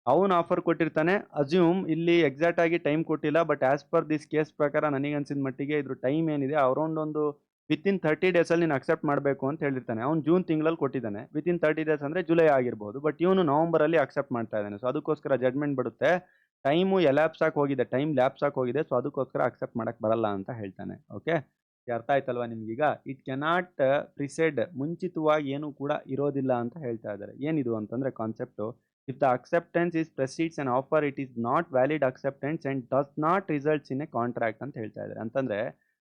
ಅವನು ಆಫರ್ ಕೊಟ್ಟಿರ್ತಾನೆ. ಅಸ್ಯೂಮ್ ಇಲ್ಲಿ ಎಕ್ಸಾಕ್ಟ್ ಆಗಿ ಟೈಮ್ ಕೊಟ್ಟಿಲ್ಲ. But as per this case ಪ್ರಕಾರ ನನಗನ್ಸಿದ ಮಟ್ಟಿಗೆ ಇದ್ರ ಟೈಮ್ ಏನಿದೆ ಅರೌಂಡ್ ಒಂದು ವಿತಿನ್ 30 ಡೇಸಲ್ಲಿ ನೀನು ಅಕ್ಸೆಪ್ಟ್ ಮಾಡಬೇಕು ಅಂತ ಹೇಳಿರ್ತಾನೆ. ಅವ್ನು ಜೂನ್ ತಿಂಗಳಲ್ಲಿ ಕೊಟ್ಟಿದ್ದಾನೆ. ವಿತಿನ್ 30 ಡೇಸ್ ಅಂದ್ರೆ ಜುಲೈ ಆಗಿರ್ಬೋದು. ಬಟ್ ಇವನು ನವೆಂಬರಲ್ಲಿ ಅಕ್ಸೆಪ್ಟ್ ಮಾಡ್ತಾ ಇದ್ದಾನೆ. ಸೊ ಅದಕ್ಕೋಸ್ಕರ ಜಡ್ಜ್ಮೆಂಟ್ ಬರುತ್ತೆ. ಟೈಮು ಎಲ್ಯಾಪ್ಸ್ ಆಗಿ ಹೋಗಿದೆ, ಟೈಮ್ ಲ್ಯಾಪ್ಸ್ ಆಗಿ ಹೋಗಿದೆ. ಸೊ ಅದಕ್ಕೋಸ್ಕರ ಅಕ್ಸೆಪ್ಟ್ ಮಾಡಕ್ ಬರಲ್ಲ ಅಂತ ಹೇಳ್ತಾನೆ. ಓಕೆ. ಅರ್ಥ ಆಯ್ತಲ್ವಾ ನಿಮ್ಗೀಗ? ಇಟ್ ಕ್ಯಾನಾಟ್ ಪ್ರಿಸೈಡ್ ಮುಂಚಿತವಾಗಿ ಏನು ಕೂಡ ಇರೋದಿಲ್ಲ ಅಂತ ಹೇಳ್ತಾ ಇದ್ದಾರೆ. ಏನಿದು ಅಂತಂದ್ರೆ concept, if the acceptance is precedes an offer it is not valid acceptance and does not results in a contract ಅಂತ ಹೇಳ್ತಾ ಇದ್ದಾರೆ. ಅಂತಂದ್ರೆ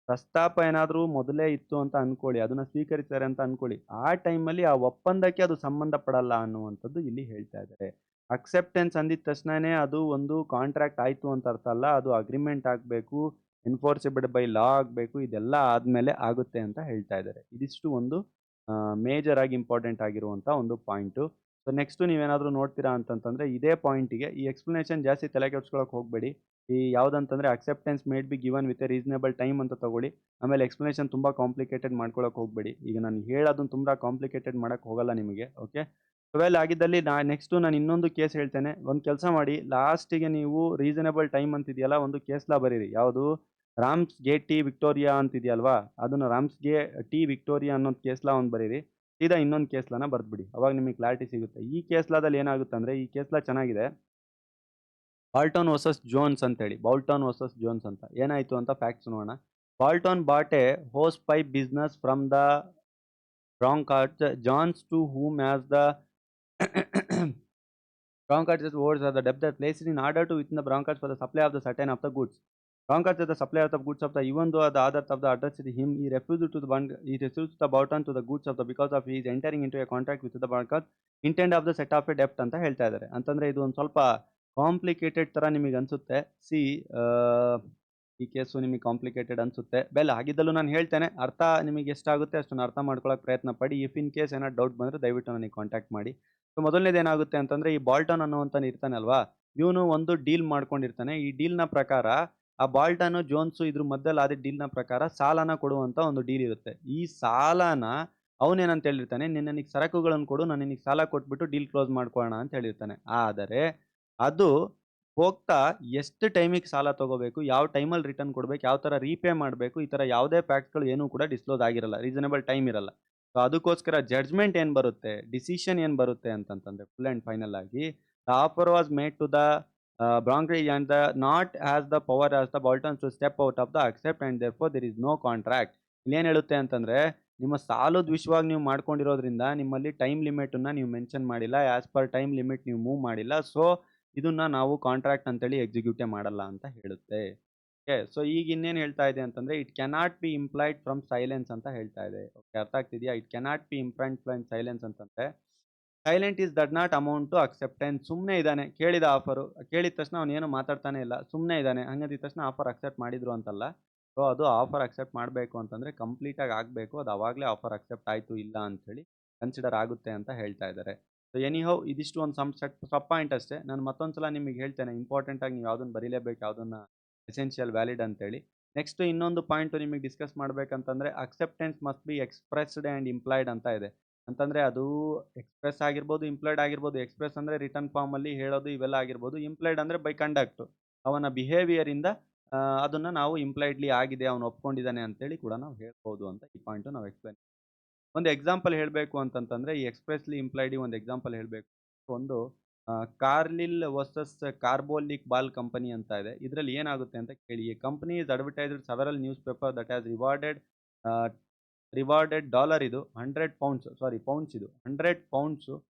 ಪ್ರಸ್ತಾಪ ಏನಾದ್ರೂ ಮೊದಲೇ ಇತ್ತು ಅಂತ ಅನ್ಕೊಳ್ಳಿ, ಅದನ್ನ ಸ್ವೀಕರಿಸ್ತಾರೆ ಅಂತ ಅನ್ಕೊಳ್ಳಿ, ಆ ಟೈಮಲ್ಲಿ ಆ ಒಪ್ಪಂದಕ್ಕೆ ಅದು ಸಂಬಂಧ ಪಡಲ್ಲ ಅನ್ನುವಂಥದ್ದು ಇಲ್ಲಿ ಹೇಳ್ತಾ ಇದ್ದಾರೆ. ಅಕ್ಸೆಪ್ಟೆನ್ಸ್ ಅಂದಿದ ತಕ್ಷಣನೇ ಅದು ಒಂದು ಕಾಂಟ್ರಾಕ್ಟ್ ಆಯ್ತು ಅಂತ ಅರ್ಥ ಅಲ್ಲ. ಅದು ಅಗ್ರಿಮೆಂಟ್ ಆಗಬೇಕು, ಎನ್ಫೋರ್ಸಬಲ್ ಬೈ ಲಾ ಆಗಬೇಕು. ಇದೆಲ್ಲ ಆದ್ಮೇಲೆ ಆಗುತ್ತೆ ಅಂತ ಹೇಳ್ತಾ ಇದ್ದಾರೆ. ಇದಿಷ್ಟು ಒಂದು ಮೇಜರ್ ಆಗಿ ಇಂಪಾರ್ಟೆಂಟ್ ಆಗಿರುವಂಥ ಒಂದು ಪಾಯಿಂಟು. ಸೊ ನೆಕ್ಸ್ಟು ನೀವೇನಾದರೂ ನೋಡ್ತೀರಾ ಅಂತಂತಂದ್ರೆ ಇದೇ ಪಾಯಿಂಟಿಗೆ ಈ ಎಕ್ಸ್ಪ್ಲನೇಷನ್ ಜಾಸ್ತಿ ತಲೆ ಕೆಡಿಸ್ಕೊಳಕ್ಕೆ ಹೋಗಬೇಡಿ. ಈ ಯಾವುದಂತಂದ್ರೆ acceptance made be given with a reasonable time ಅಂತ ತಗೊಳ್ಳಿ. ಆಮೇಲೆ ಎಕ್ಸ್ಪ್ಲನೇಷನ್ ತುಂಬ ಕಾಂಪ್ಲಿಕೇಟೆಡ್ ಮಾಡ್ಕೊಳಕ್ಕೆ ಹೋಗಬೇಡಿ. ಈಗ ನಾನು ಹೇಳೋದನ್ನ ತುಂಬ ಕಾಂಪ್ಲಿಕೇಟೆಡ್ ಮಾಡಕ್ಕೆ ಹೋಗಲ್ಲ ನಿಮಗೆ. ಓಕೆ. ಟ್ವೆಲ್ ಆಗಿದ್ದಲ್ಲಿ ನೆಕ್ಸ್ಟು ನಾನು ಇನ್ನೊಂದು ಕೇಸ್ ಹೇಳ್ತೇನೆ. ಒಂದು ಕೆಲಸ ಮಾಡಿ, ಲಾಸ್ಟಿಗೆ ನೀವು ರೀಸನೇಬಲ್ ಟೈಮ್ ಅಂತಿದೆಯಲ್ಲ, ಒಂದು ಕೇಸ್ ಲಾ ಬರೀರಿ. ಯಾವುದು? ರಾಮ್ಸ್ ಗೆ ಟಿ ವಿಕ್ಟೋರಿಯಾ ಅಂತಿದೆಯಲ್ವಾ, ಅದನ್ನು ರಾಮ್ಸ್ ಗೆ ಟಿ ವಿಕ್ಟೋರಿಯಾ ಅನ್ನೋದು ಕೇಸ್ ಲಾ ಒಂದು ಬರೀರಿ. ಸೀದಾ ಇನ್ನೊಂದು ಕೇಸ್ ಲಾನ ಬರ್ದ್ಬಿಡಿ. ಅವಾಗ ನಿಮಗೆ ಕ್ಲಾರಿಟಿ ಸಿಗುತ್ತೆ. ಈ ಕೇಸ್ ಲಾದಲ್ಲಿ ಏನಾಗುತ್ತೆ ಅಂದ್ರೆ, ಈ ಕೇಸ್ ಲಾ ಚೆನ್ನಾಗಿದೆ. ಬಾಲ್ಟನ್ ವರ್ಸಸ್ ಜೋನ್ಸ್ ಅಂತೇಳಿ, ಬಾಲ್ಟನ್ ವರ್ಸಸ್ ಜೋನ್ಸ್ ಅಂತ. ಏನಾಯ್ತು ಅಂತ ಫ್ಯಾಕ್ಟ್ಸ್ ನೋಡೋಣ. Bolton bought a hose pipe business from the Broncards Johns to whom as the Broncards words are the debt that placed in order to within the Broncards for the supply of the certain of the goods. Broncards is the supplier of the goods of the, even though the others of the address is him, he refused to the he refused the Boughton to the goods of the because of he is entering into a contract with the Broncards intent of the set of a debt ಅಂತ ಹೇಳ್ತಾ ಇದ್ದಾರೆ. ಅಂತಂದ್ರೆ ಇದು ಒಂದು ಸ್ವಲ್ಪ complicated ತರ ನಿಮಗೆ ಅನ್ಸುತ್ತೆ. ಸಿ ಈ ಕೇಸು ನಿಮಗೆ ಕಾಂಪ್ಲಿಕೇಟೆಡ್ ಅನ್ಸುತ್ತೆ. ಬೆಲ್ ಆಗಿದ್ದಲ್ಲೂ ನಾನು ಹೇಳ್ತೇನೆ, ಅರ್ಥ ನಿಮಗೆ ಎಷ್ಟಾಗುತ್ತೆ ಅಷ್ಟನ್ನು ಅರ್ಥ ಮಾಡ್ಕೊಳ್ಳೋಕೆ ಪ್ರಯತ್ನ ಪಡಿ. ಇಫ್ ಇನ್ ಕೇಸ್ ಏನಾದ್ರು ಡೌಟ್ ಬಂದರೆ ದಯವಿಟ್ಟು ನನಗೆ ಕಾಂಟ್ಯಾಕ್ಟ್ ಮಾಡಿ. ಸೊ ಮೊದಲನೇದು ಏನಾಗುತ್ತೆ ಅಂತಂದ್ರೆ, ಈ ಬಾಲ್ಟನ್ ಅನ್ನುವಂಥನು ಇರ್ತಾನೆ ಅಲ್ವಾ, ಇವನು ಒಂದು ಡೀಲ್ ಮಾಡ್ಕೊಂಡಿರ್ತಾನೆ. ಈ ಡೀಲ್ನ ಪ್ರಕಾರ ಆ ಬಾಲ್ಟನ್ ಜೋನ್ಸು ಇದ್ರ ಮಧ್ಯದಲ್ಲಿ ಆದ ಡೀಲ್ನ ಪ್ರಕಾರ ಸಾಲನ ಕೊಡುವಂತ ಒಂದು ಡೀಲ್ ಇರುತ್ತೆ. ಈ ಸಾಲನ ಅವನೇನಂತ ಹೇಳಿರ್ತಾನೆ, ನಿನಗೆ ಸರಕುಗಳನ್ನು ಕೊಡು, ನಾನು ನಿನಗೆ ಸಾಲ ಕೊಟ್ಬಿಟ್ಟು ಡೀಲ್ ಕ್ಲೋಸ್ ಮಾಡ್ಕೊಳ್ಳೋಣ ಅಂತ ಹೇಳಿರ್ತಾನೆ. ಆದರೆ ಅದು ಹೋಗ್ತಾ ಎಷ್ಟು ಟೈಮಿಗೆ ಸಾಲ ತಗೋಬೇಕು, ಯಾವ ಟೈಮಲ್ಲಿ ರಿಟರ್ನ್ ಕೊಡ್ಬೇಕು, ಯಾವ ಥರ ರೀಪೇ ಮಾಡಬೇಕು, ಈ ಥರ ಯಾವುದೇ ಫ್ಯಾಕ್ಟ್ಸ್ಗಳು ಏನೂ ಕೂಡ ಡಿಸ್ಕ್ಲೋಸ್ ಆಗಿರಲ್ಲ, ರೀಸನೇಬಲ್ ಟೈಮ್ ಇರಲ್ಲ. ಸೊ ಅದಕ್ಕೋಸ್ಕರ ಜಡ್ಜ್ಮೆಂಟ್ ಏನು ಬರುತ್ತೆ, ಡಿಸಿಷನ್ ಏನು ಬರುತ್ತೆ ಅಂತಂತಂದ್ರೆ, ಫುಲ್ ಆ್ಯಂಡ್ ಫೈನಲ್ ಆಗಿ the offer was made to the brokerage and the not has the power as the Boltons to step out of the accept and therefore there is no contract. ಇಲ್ಲೇನು ಹೇಳುತ್ತೆ ಅಂತಂದ್ರೆ, ನಿಮ್ಮ ಸಾಲದ ವಿಷಯವಾಗಿ ನೀವು ಮಾಡ್ಕೊಂಡಿರೋದ್ರಿಂದ ನಿಮ್ಮಲ್ಲಿ time ಲಿಮಿಟನ್ನು ನೀವು ಮೆನ್ಷನ್ ಮಾಡಿಲ್ಲ, ಆ್ಯಸ್ ಪರ್ ಟೈಮ್ ಲಿಮಿಟ್ ನೀವು ಮೂವ್ ಮಾಡಿಲ್ಲ. ಸೊ ಇದನ್ನ ನಾವು ಕಾಂಟ್ರಾಕ್ಟ್ ಅಂತೇಳಿ ಎಕ್ಸಿಕ್ಯೂಟೇ ಮಾಡಲ್ಲ ಅಂತ ಹೇಳುತ್ತೆ. ಓಕೆ. ಸೊ ಈಗ ಇನ್ನೇನು ಹೇಳ್ತಾ ಇದೆ ಅಂತಂದ್ರೆ, it cannot be implied from silence ಅಂತ ಹೇಳ್ತಾ ಇದೆ. ಓಕೆ, ಅರ್ಥ ಆಗ್ತಿದೆಯಾ? It cannot be implied from silence ಅಂತಂದ್ರೆ, silent is that not amount to acceptance. ಸುಮ್ಮನೆ ಇದ್ದಾನೆ, ಕೇಳಿದ ಆಫರು, ಕೇಳಿದ ತಕ್ಷಣ ಅವನು ಏನು ಮಾತಾಡ್ತಾನೆ ಇಲ್ಲ, ಸುಮ್ಮನೆ ಇದ್ದಾನೆ, ಹಂಗಂದಿದ ತಕ್ಷಣ ಆಫರ್ ಅಕ್ಸೆಪ್ಟ್ ಮಾಡಿದ್ರು ಅಂತಲ್ಲ. ಸೊ ಅದು ಆಫರ್ ಅಕ್ಸೆಪ್ಟ್ ಮಾಡಬೇಕು ಅಂತಂದ್ರೆ ಕಂಪ್ಲೀಟಾಗಿ ಆಗಬೇಕು. ಅದು ಅವಾಗಲೇ ಆಫರ್ ಅಕ್ಸೆಪ್ಟ್ ಆಯಿತು ಇಲ್ಲ ಅಂಥೇಳಿ ಕನ್ಸಿಡರ್ ಆಗುತ್ತೆ ಅಂತ ಹೇಳ್ತಾ ಇದ್ದಾರೆ. ಸೊ ಎನಿಹೌ ಇದಿಷ್ಟು ಒಂದು ಸಬ್ ಪಾಯಿಂಟ್ ಅಷ್ಟೇ. ನಾನು ಮತ್ತೊಂದು ಸಲ ನಿಮಗೆ ಹೇಳ್ತೇನೆ, ಇಂಪಾರ್ಟೆಂಟಾಗಿ ನೀವು ಯಾವುದನ್ನು ಬರೀಲೇಬೇಕು, ಯಾವುದನ್ನು ಎಸೆನ್ಷಿಯಲ್ ವ್ಯಾಲಿಡ್ ಅಂತೇಳಿ. ನೆಕ್ಸ್ಟ್ ಇನ್ನೊಂದು ಪಾಯಿಂಟು ನಿಮಗೆ ಡಿಸ್ಕಸ್ ಮಾಡಬೇಕಂತಂದ್ರೆ, acceptance must be expressed and implied ಅಂತ ಇದೆ. ಅಂತಂದ್ರೆ ಅದು ಎಕ್ಸ್‌ಪ್ರೆಸ್ ಆಗಿರ್ಬೋದು, ಇಂಪ್ಲೈಡ್ ಆಗಿರ್ಬೋದು. ಎಕ್ಸ್‌ಪ್ರೆಸ್ ಅಂದ್ರೆ ರಿಟರ್ನ್ ಫಾರ್ಮಲ್ಲಿ ಹೇಳೋದು ಇವೆಲ್ಲ ಆಗಿರ್ಬೋದು. ಇಂಪ್ಲೈಡ್ ಅಂದ್ರೆ ಬೈ ಕಂಡಕ್ಟ್, ಅವನ ಬಿಹೇವಿಯರಿಂದ ಅದನ್ನ ನಾವು ಇಂಪ್ಲೈಡ್ಲಿ ಆಗಿದೆ, ಅವನು ಒಪ್ಕೊಂಡಿದ್ದಾನೆ ಅಂತೇಳಿ ಕೂಡ ನಾವು ಹೇಳ್ಬೋದು ಅಂತ ಈ ಪಾಯಿಂಟು ನಾವು ಎಕ್ಸ್‌ಪ್ಲೇನ್. ಒಂದು ಎಕ್ಸಾಂಪಲ್ ಹೇಳಬೇಕು ಅಂತಂತಂದ್ರೆ, ಈ ಎಕ್ಸ್‌ಪ್ರೆಸ್ಲಿ ಇಂಪ್ಲೈಡಿ ಒಂದು ಎಕ್ಸಾಂಪಲ್ ಹೇಳಬೇಕು. ಒಂದು Carlill versus Carbolic ball company ಅಂತ ಇದೆ. ಇದರಲ್ಲಿ ಏನಾಗುತ್ತೆ ಅಂತ ಕೇಳಿ. ಈ company is advertised several newspaper that has rewarded dollar ಇದು 100 ಪೌಂಡ್ಸ್, ಸಾರಿ ಪೌಂಡ್ಸ್ ಇದು 100 pounds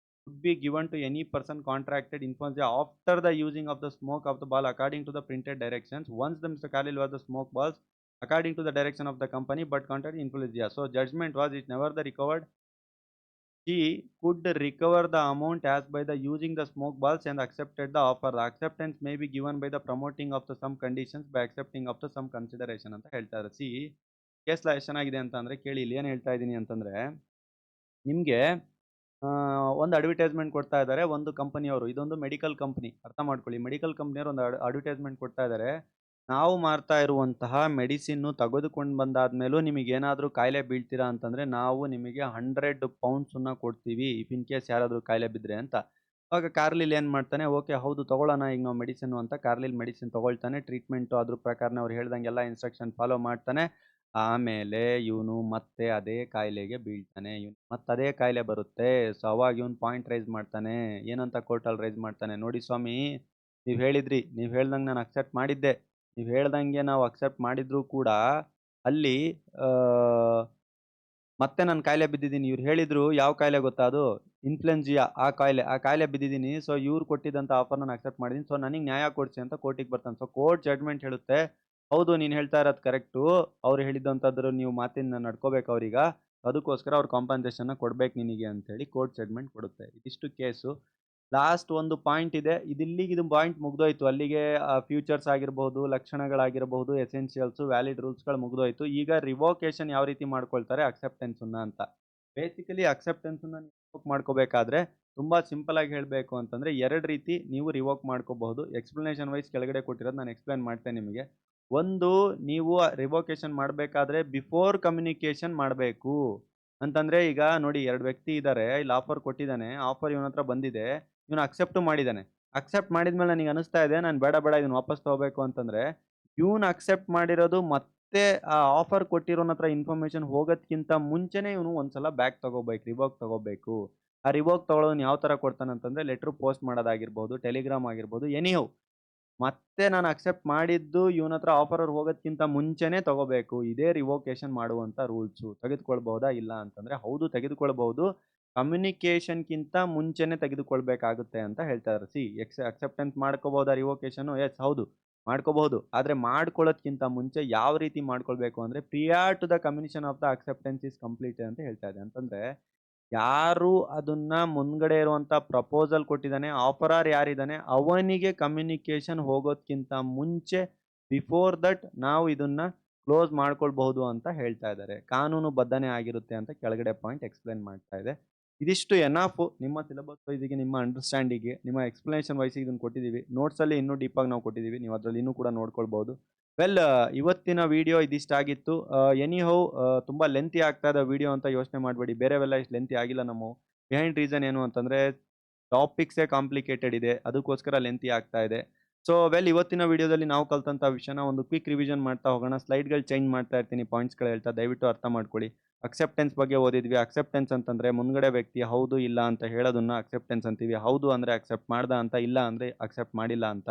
would be given to any person contracted influenza after the using of the smoke of the ball according to the printed directions. Once the Mr. Khalil was the smoke balls according to the direction of the company but contracted influenza. So judgment was it never the recovered. He could recover the amount as by the using the smoke balls and accepted the offer. The acceptance may be given by the promoting of the some conditions by accepting of the some consideration ಅಂತ ಹೇಳ್ತಾರೆ. C case law ಎಷ್ಟು ಚೆನ್ನಾಗಿದೆ ಅಂತ ಅಂದ್ರೆ ಕೇಳಿ. ಇಲ್ಲಿ ಏನು ಹೇಳ್ತಾ ಇದ್ದೀನಿ ಅಂತಂದ್ರೆ, ನಿಮಗೆ ಒಂದು ಅಡ್ವರ್ಟೈಸ್ಮೆಂಟ್ ಕೊಡ್ತಾ ಇದ್ದಾರೆ ಒಂದು ಕಂಪನಿಯವರು. ಇದೊಂದು ಮೆಡಿಕಲ್ ಕಂಪನಿ, ಅರ್ಥ ಮಾಡ್ಕೊಳ್ಳಿ. ಮೆಡಿಕಲ್ ಕಂಪನಿಯವರು ಒಂದು ಅಡ್ವರ್ಟೈಸ್ಮೆಂಟ್ ಕೊಡ್ತಾ ಇದ್ದಾರೆ. ನಾವು ಮಾರ್ತಾ ಇರುವಂತಹ ಮೆಡಿಸಿನ್ನು ತೆಗೆದುಕೊಂಡು ಬಂದಾದ್ಮೇಲೂ ನಿಮಗೆ ಏನಾದರೂ ಕಾಯಿಲೆ ಬೀಳ್ತೀರಾ ಅಂತಂದ್ರೆ ನಾವು ನಿಮಗೆ 100 ಪೌಂಡ್ಸನ್ನ ಕೊಡ್ತೀವಿ, ಇಫ್ ಇನ್ ಕೇಸ್ ಯಾರಾದರೂ ಕಾಯಿಲೆ ಬಿದ್ದರೆ ಅಂತ. ಆವಾಗ ಕಾರ್ಲಿಲ್ ಏನು ಮಾಡ್ತಾನೆ, ಓಕೆ ಹೌದು ತಗೊಳ್ಳೋಣ ಈಗ ನಾವು ಮೆಡಿಸಿನ್ನು ಅಂತ ಕಾರ್ಲಿಲ್ ಮೆಡಿಸಿನ್ ತೊಗೊಳ್ತಾನೆ. ಟ್ರೀಟ್ಮೆಂಟು ಅದ್ರ ಪ್ರಕಾರನೇ ಅವ್ರು ಹೇಳ್ದಂಗೆಲ್ಲ ಇನ್ಸ್ಟ್ರಕ್ಷನ್ ಫಾಲೋ ಮಾಡ್ತಾನೆ. ಆಮೇಲೆ ಇವನು ಮತ್ತೆ ಅದೇ ಕಾಯಿಲೆಗೆ ಬೀಳ್ತಾನೆ. ಮತ್ತೆ ಅದೇ ಕಾಯಿಲೆ ಬರುತ್ತೆ. ಸೊ ಅವಾಗ ಇವನು ಪಾಯಿಂಟ್ ರೈಸ್ ಮಾಡ್ತಾನೆ. ಏನಂತ ಕೋರ್ಟಲ್ಲಿ ರೈಸ್ ಮಾಡ್ತಾನೆ, ನೋಡಿ ಸ್ವಾಮಿ, ನೀವು ಹೇಳಿದ್ರಿ. ನೀವು ಹೇಳ್ದಂಗೆ ನಾನು ಅಕ್ಸೆಪ್ಟ್ ಮಾಡಿದ್ದೆ. ನೀವು ಹೇಳ್ದಂಗೆ ನಾವು ಅಕ್ಸೆಪ್ಟ್ ಮಾಡಿದ್ರೂ ಕೂಡ ಅಲ್ಲಿ ಆಹ್, ಮತ್ತೆ ನಾನು ಕಾಯಿಲೆ ಬಿದ್ದಿದ್ದೀನಿ. ಇವ್ರು ಹೇಳಿದ್ರು ಯಾವ ಕಾಯಿಲೆ ಗೊತ್ತಾ ಅದು? ಇನ್‌ಫ್ಲುಯೆನ್ಸಿಯಾ ಆ ಕಾಯಿಲೆ ಬಿದ್ದಿದ್ದೀನಿ. ಸೊ ಇವ್ರು ಕೊಟ್ಟಿದ್ದಂಥ ಆಫರ್ ನಾನು ಅಕ್ಸೆಪ್ಟ್ ಮಾಡಿದ್ದೀನಿ. ಸೊ ನನಗೆ ನ್ಯಾಯ ಕೊಡ್ಸಿ ಅಂತ ಕೋರ್ಟಿಗೆ ಬರ್ತಾನೆ. ಸೊ ಕೋರ್ಟ್ ಜಡ್ಜ್‌ಮೆಂಟ್ ಹೇಳುತ್ತೆ, ಹೌದು ನೀನು ಹೇಳ್ತಾ ಇರೋದು ಕರೆಕ್ಟು. ಅವ್ರು ಹೇಳಿದಂಥದ್ರ ನೀವು ಮಾತಿನ ನಡ್ಕೋಬೇಕು ಅವ್ರೀಗ. ಅದಕ್ಕೋಸ್ಕರ ಅವ್ರು ಕಾಂಪನ್ಸೇಷನ್‌ನ ಕೊಡ್ಬೇಕು ನಿನಗೆ ಅಂತೇಳಿ ಕೋರ್ಟ್ ಜಡ್ಜ್‌ಮೆಂಟ್ ಕೊಡುತ್ತೆ. ಇದಿಷ್ಟು ಕೇಸು. ಲಾಸ್ಟ್ ಒಂದು ಪಾಯಿಂಟ್ ಇದೆ. ಇದಿಲ್ಲಿಗೆ ಇದು ಪಾಯಿಂಟ್ ಮುಗ್ದೋಯ್ತು. ಅಲ್ಲಿಗೆ ಫ್ಯೂಚರ್ಸ್ ಆಗಿರಬಹುದು, ಲಕ್ಷಣಗಳಾಗಿರಬಹುದು, ಎಸೆನ್ಷಿಯಲ್ಸು, ವ್ಯಾಲಿಡ್ ರೂಲ್ಸ್‌ಗಳು ಮುಗ್ದೋಯ್ತು. ಈಗ ರಿವೋಕೇಷನ್ ಯಾವ ರೀತಿ ಮಾಡ್ಕೊಳ್ತಾರೆ ಅಕ್ಸೆಪ್ಟೆನ್ಸನ್ನ ಅಂತ. ಬೇಸಿಕಲಿ ಅಕ್ಸೆಪ್ಟೆನ್ಸನ್ನ ನೀವು ರಿವೋಕ್ ಮಾಡ್ಕೋಬೇಕಾದ್ರೆ ತುಂಬಾ ಸಿಂಪಲ್ ಆಗಿ ಹೇಳಬೇಕು ಅಂತಂದ್ರೆ 2 ರೀತಿ ನೀವು ರಿವೋಕ್ ಮಾಡ್ಕೋಬಹುದು. ಎಕ್ಸ್‌ಪ್ಲನೇಷನ್ ವೈಸ್ ಕೆಳಗಡೆ ಕೊಟ್ಟಿರೋದು ನಾನು ಎಕ್ಸ್‌ಪ್ಲೇನ್ ಮಾಡ್ತೇನೆ ನಿಮಗೆ. ಒಂದು ನೀವು ರಿವೋಕೇಷನ್ ಮಾಡ್ಬೇಕಾದ್ರೆ ಬಿಫೋರ್ ಕಮ್ಯುನಿಕೇಷನ್ ಮಾಡ್ಬೇಕು. ಅಂತಂದ್ರೆ ಈಗ ನೋಡಿ 2 ವ್ಯಕ್ತಿ ಇದ್ದಾರೆ. ಇಲ್ಲಿ ಆಫರ್ ಕೊಟ್ಟಿದ್ದಾನೆ. ಆಫರ್ ಇವನ ಹತ್ರ ಬಂದಿದೆ. ಇವನು ಅಕ್ಸೆಪ್ಟು ಮಾಡಿದ್ದಾನೆ. ಅಕ್ಸೆಪ್ಟ್ ಮಾಡಿದ್ಮೇಲೆ ನನಗೆ ಅನಿಸ್ತಾ ಇದೆ ನಾನು ಬೇಡ, ಬೇಡ ಇದನ್ನ ವಾಪಸ್ ತಗೋಬೇಕು ಅಂತಂದ್ರೆ, ಇವನು ಅಕ್ಸೆಪ್ಟ್ ಮಾಡಿರೋದು ಮತ್ತೆ ಆ ಆಫರ್ ಕೊಟ್ಟಿರೋನ ಹತ್ರ ಇನ್ಫಾರ್ಮೇಷನ್ ಹೋಗೋದ್ಕಿಂತ ಮುಂಚೆನೇ ಇವನು ಒಂದ್ಸಲ ಬ್ಯಾಕ್ ತಗೋಬೇಕು, ರಿವೋಕ್ ತಗೋಬೇಕು. ಆ ರಿವೋಕ್ ತಗೊಳ್ಳೋನು ಯಾವ ತರ ಕೊಡ್ತಾನಂತಂದ್ರೆ ಲೆಟರ್ ಪೋಸ್ಟ್ ಮಾಡೋದಾಗಿರ್ಬೋದು, ಟೆಲಿಗ್ರಾಮ್ ಆಗಿರ್ಬೋದು, ಎನಿಹೌ ಮತ್ತೆ ನಾನು ಅಕ್ಸೆಪ್ಟ್ ಮಾಡಿದ್ದು ಇವನ ಹತ್ರ ಆಫರ್ ಹೋಗೋದ್ಕಿಂತ ಮುಂಚೆನೇ ತಗೋಬೇಕು. ಇದೇ ರಿವೋಕೇಷನ್ ಮಾಡುವಂತ ರೂಲ್ಸು. ತೆಗೆದುಕೊಳ್ಬಹುದಾ? ಇಲ್ಲ ಅಂತಂದ್ರೆ ಹೌದು ತೆಗೆದುಕೊಳ್ಬಹುದು. ಕಮ್ಯುನಿಕೇಷನ್‌ಕ್ಕಿಂತ ಮುಂಚೆನೆ ತೆಗೆದುಕೊಳ್ಬೇಕಾಗುತ್ತೆ ಅಂತ ಹೇಳ್ತಾ ಇದ್ದಾರೆ. ಅಕ್ಸೆಪ್ಟೆನ್ಸ್ ಮಾಡ್ಕೋಬಹುದಾ ರಿವೋಕೇಷನು? ಯೆಸ್ ಹೌದು. ಮಾಡ್ಕೋಬಹುದು. ಆದ್ರೆ ಮಾಡ್ಕೊಳ್ಳೋದ್ಕಿಂತ ಮುಂಚೆ ಯಾವ ರೀತಿ ಮಾಡ್ಕೊಳ್ಬೇಕು ಅಂದ್ರೆ prior to the communication of the acceptance is completed ಅಂತ ಹೇಳ್ತಾ ಇದೆ. ಅಂತಂದ್ರೆ ಯಾರು ಅದನ್ನ ಮುಂದ್ಗಡೆ ಇರುವಂತ ಪ್ರಪೋಸಲ್ ಕೊಟ್ಟಿದ್ದಾನೆ, ಆಫರರ್ ಯಾರಿದ್ದಾನೆ, ಅವನಿಗೆ ಕಮ್ಯುನಿಕೇಷನ್ ಹೋಗೋದ್ಕಿಂತ ಮುಂಚೆ ಬಿಫೋರ್ ದಟ್ ನಾವು ಇದನ್ನ ಕ್ಲೋಸ್ ಮಾಡ್ಕೊಳ್ಬಹುದು ಅಂತ ಹೇಳ್ತಾ ಇದ್ದಾರೆ. ಕಾನೂನು ಬದ್ಧನೆ ಆಗಿರುತ್ತೆ ಅಂತ ಕೆಳಗಡೆ ಪಾಯಿಂಟ್ ಎಕ್ಸ್‌ಪ್ಲೇನ್ ಮಾಡ್ತಾ ಇದೆ. ಇದಿಷ್ಟು ಎನಫ್ ನಿಮ್ಮ ಸಿಲೆಬಸ್ ವೈಸ್‌ಗೆ, ನಿಮ್ಮ ಅಂಡರ್‌ಸ್ಟ್ಯಾಂಡಿಂಗ್‌ಗೆ, ನಿಮ್ಮ ಎಕ್ಸ್‌ಪ್ಲನೇಷನ್ ವೈಸ್‌ಗೆ ಇದನ್ನ ಕೊಟ್ಟಿದ್ದೀವಿ. ನೋಟ್ಸಲ್ಲಿ ಇನ್ನೂ ಡೀಪಾಗಿ ನಾವು ಕೊಟ್ಟಿದ್ದೀವಿ. ನೀವು ಅದ್ರಲ್ಲಿ ಇನ್ನೂ ಕೂಡ ನೋಡ್ಕೊಳ್ಬಹುದು. ವೆಲ್ ಇವತ್ತಿನ ವಿಡಿಯೋ ಇದಿಷ್ಟಾಗಿತ್ತು. ಎನಿಹೌ ತುಂಬಾ ಲೆಂಥಿ ಆಗ್ತಾ ಇದೆ ವಿಡಿಯೋ ಅಂತ ಯೋಚನೆ ಮಾಡಬೇಡಿ. ಬೇರೆವೆಲ್ಲ ಇಷ್ಟು ಲೆಂಥಿ ಆಗಿಲ್ಲ ನಮ್ಮವು. ಬಿಹೈಂಡ್ ರೀಸನ್ ಏನು ಅಂತಂದ್ರೆ ಟಾಪಿಕ್ಸೇ ಕಾಂಪ್ಲಿಕೇಟೆಡ್ ಇದೆ. ಅದಕ್ಕೋಸ್ಕರ ಲೆಂಥಿ ಆಗ್ತಾ ಇದೆ. ಸೊ ವೆಲ್ ಇವತ್ತಿನ ವಿಡಿಯೋದಲ್ಲಿ ನಾವು ಕಲ್ತಂತ ವಿಷಯನ ಒಂದು ಕ್ವಿಕ್ ರಿವಿಷನ್ ಮಾಡ್ತಾ ಹೋಗೋಣ. ಸ್ಲೈಡ್‌ಗಳು ಚೇಂಜ್ ಮಾಡ್ತಾ ಇರ್ತೀನಿ ಪಾಯಿಂಟ್ಸ್‌ಗಳು ಹೇಳ್ತಾ ದಯವಿಟ್ಟು ಅರ್ಥ ಮಾಡ್ಕೊಳ್ಳಿ. ಅಕ್ಸೆಪ್ಟೆನ್ಸ್ ಬಗ್ಗೆ ಓದಿದ್ವಿ. ಅಕ್ಸೆಪ್ಟೆನ್ಸ್ ಅಂತಂದ್ರೆ ಮುಂದ್ಗಡೆ ವ್ಯಕ್ತಿ ಹೌದು, ಇಲ್ಲ ಅಂತ ಹೇಳೋದನ್ನ ಅಕ್ಸೆಪ್ಟೆನ್ಸ್ ಅಂತೀವಿ. ಹೌದು ಅಂದ್ರೆ ಅಕ್ಸೆಪ್ಟ್ ಮಾಡ್ದ ಅಂತ, ಇಲ್ಲ ಅಂದ್ರೆ ಅಕ್ಸೆಪ್ಟ್ ಮಾಡಿಲ್ಲ ಅಂತ.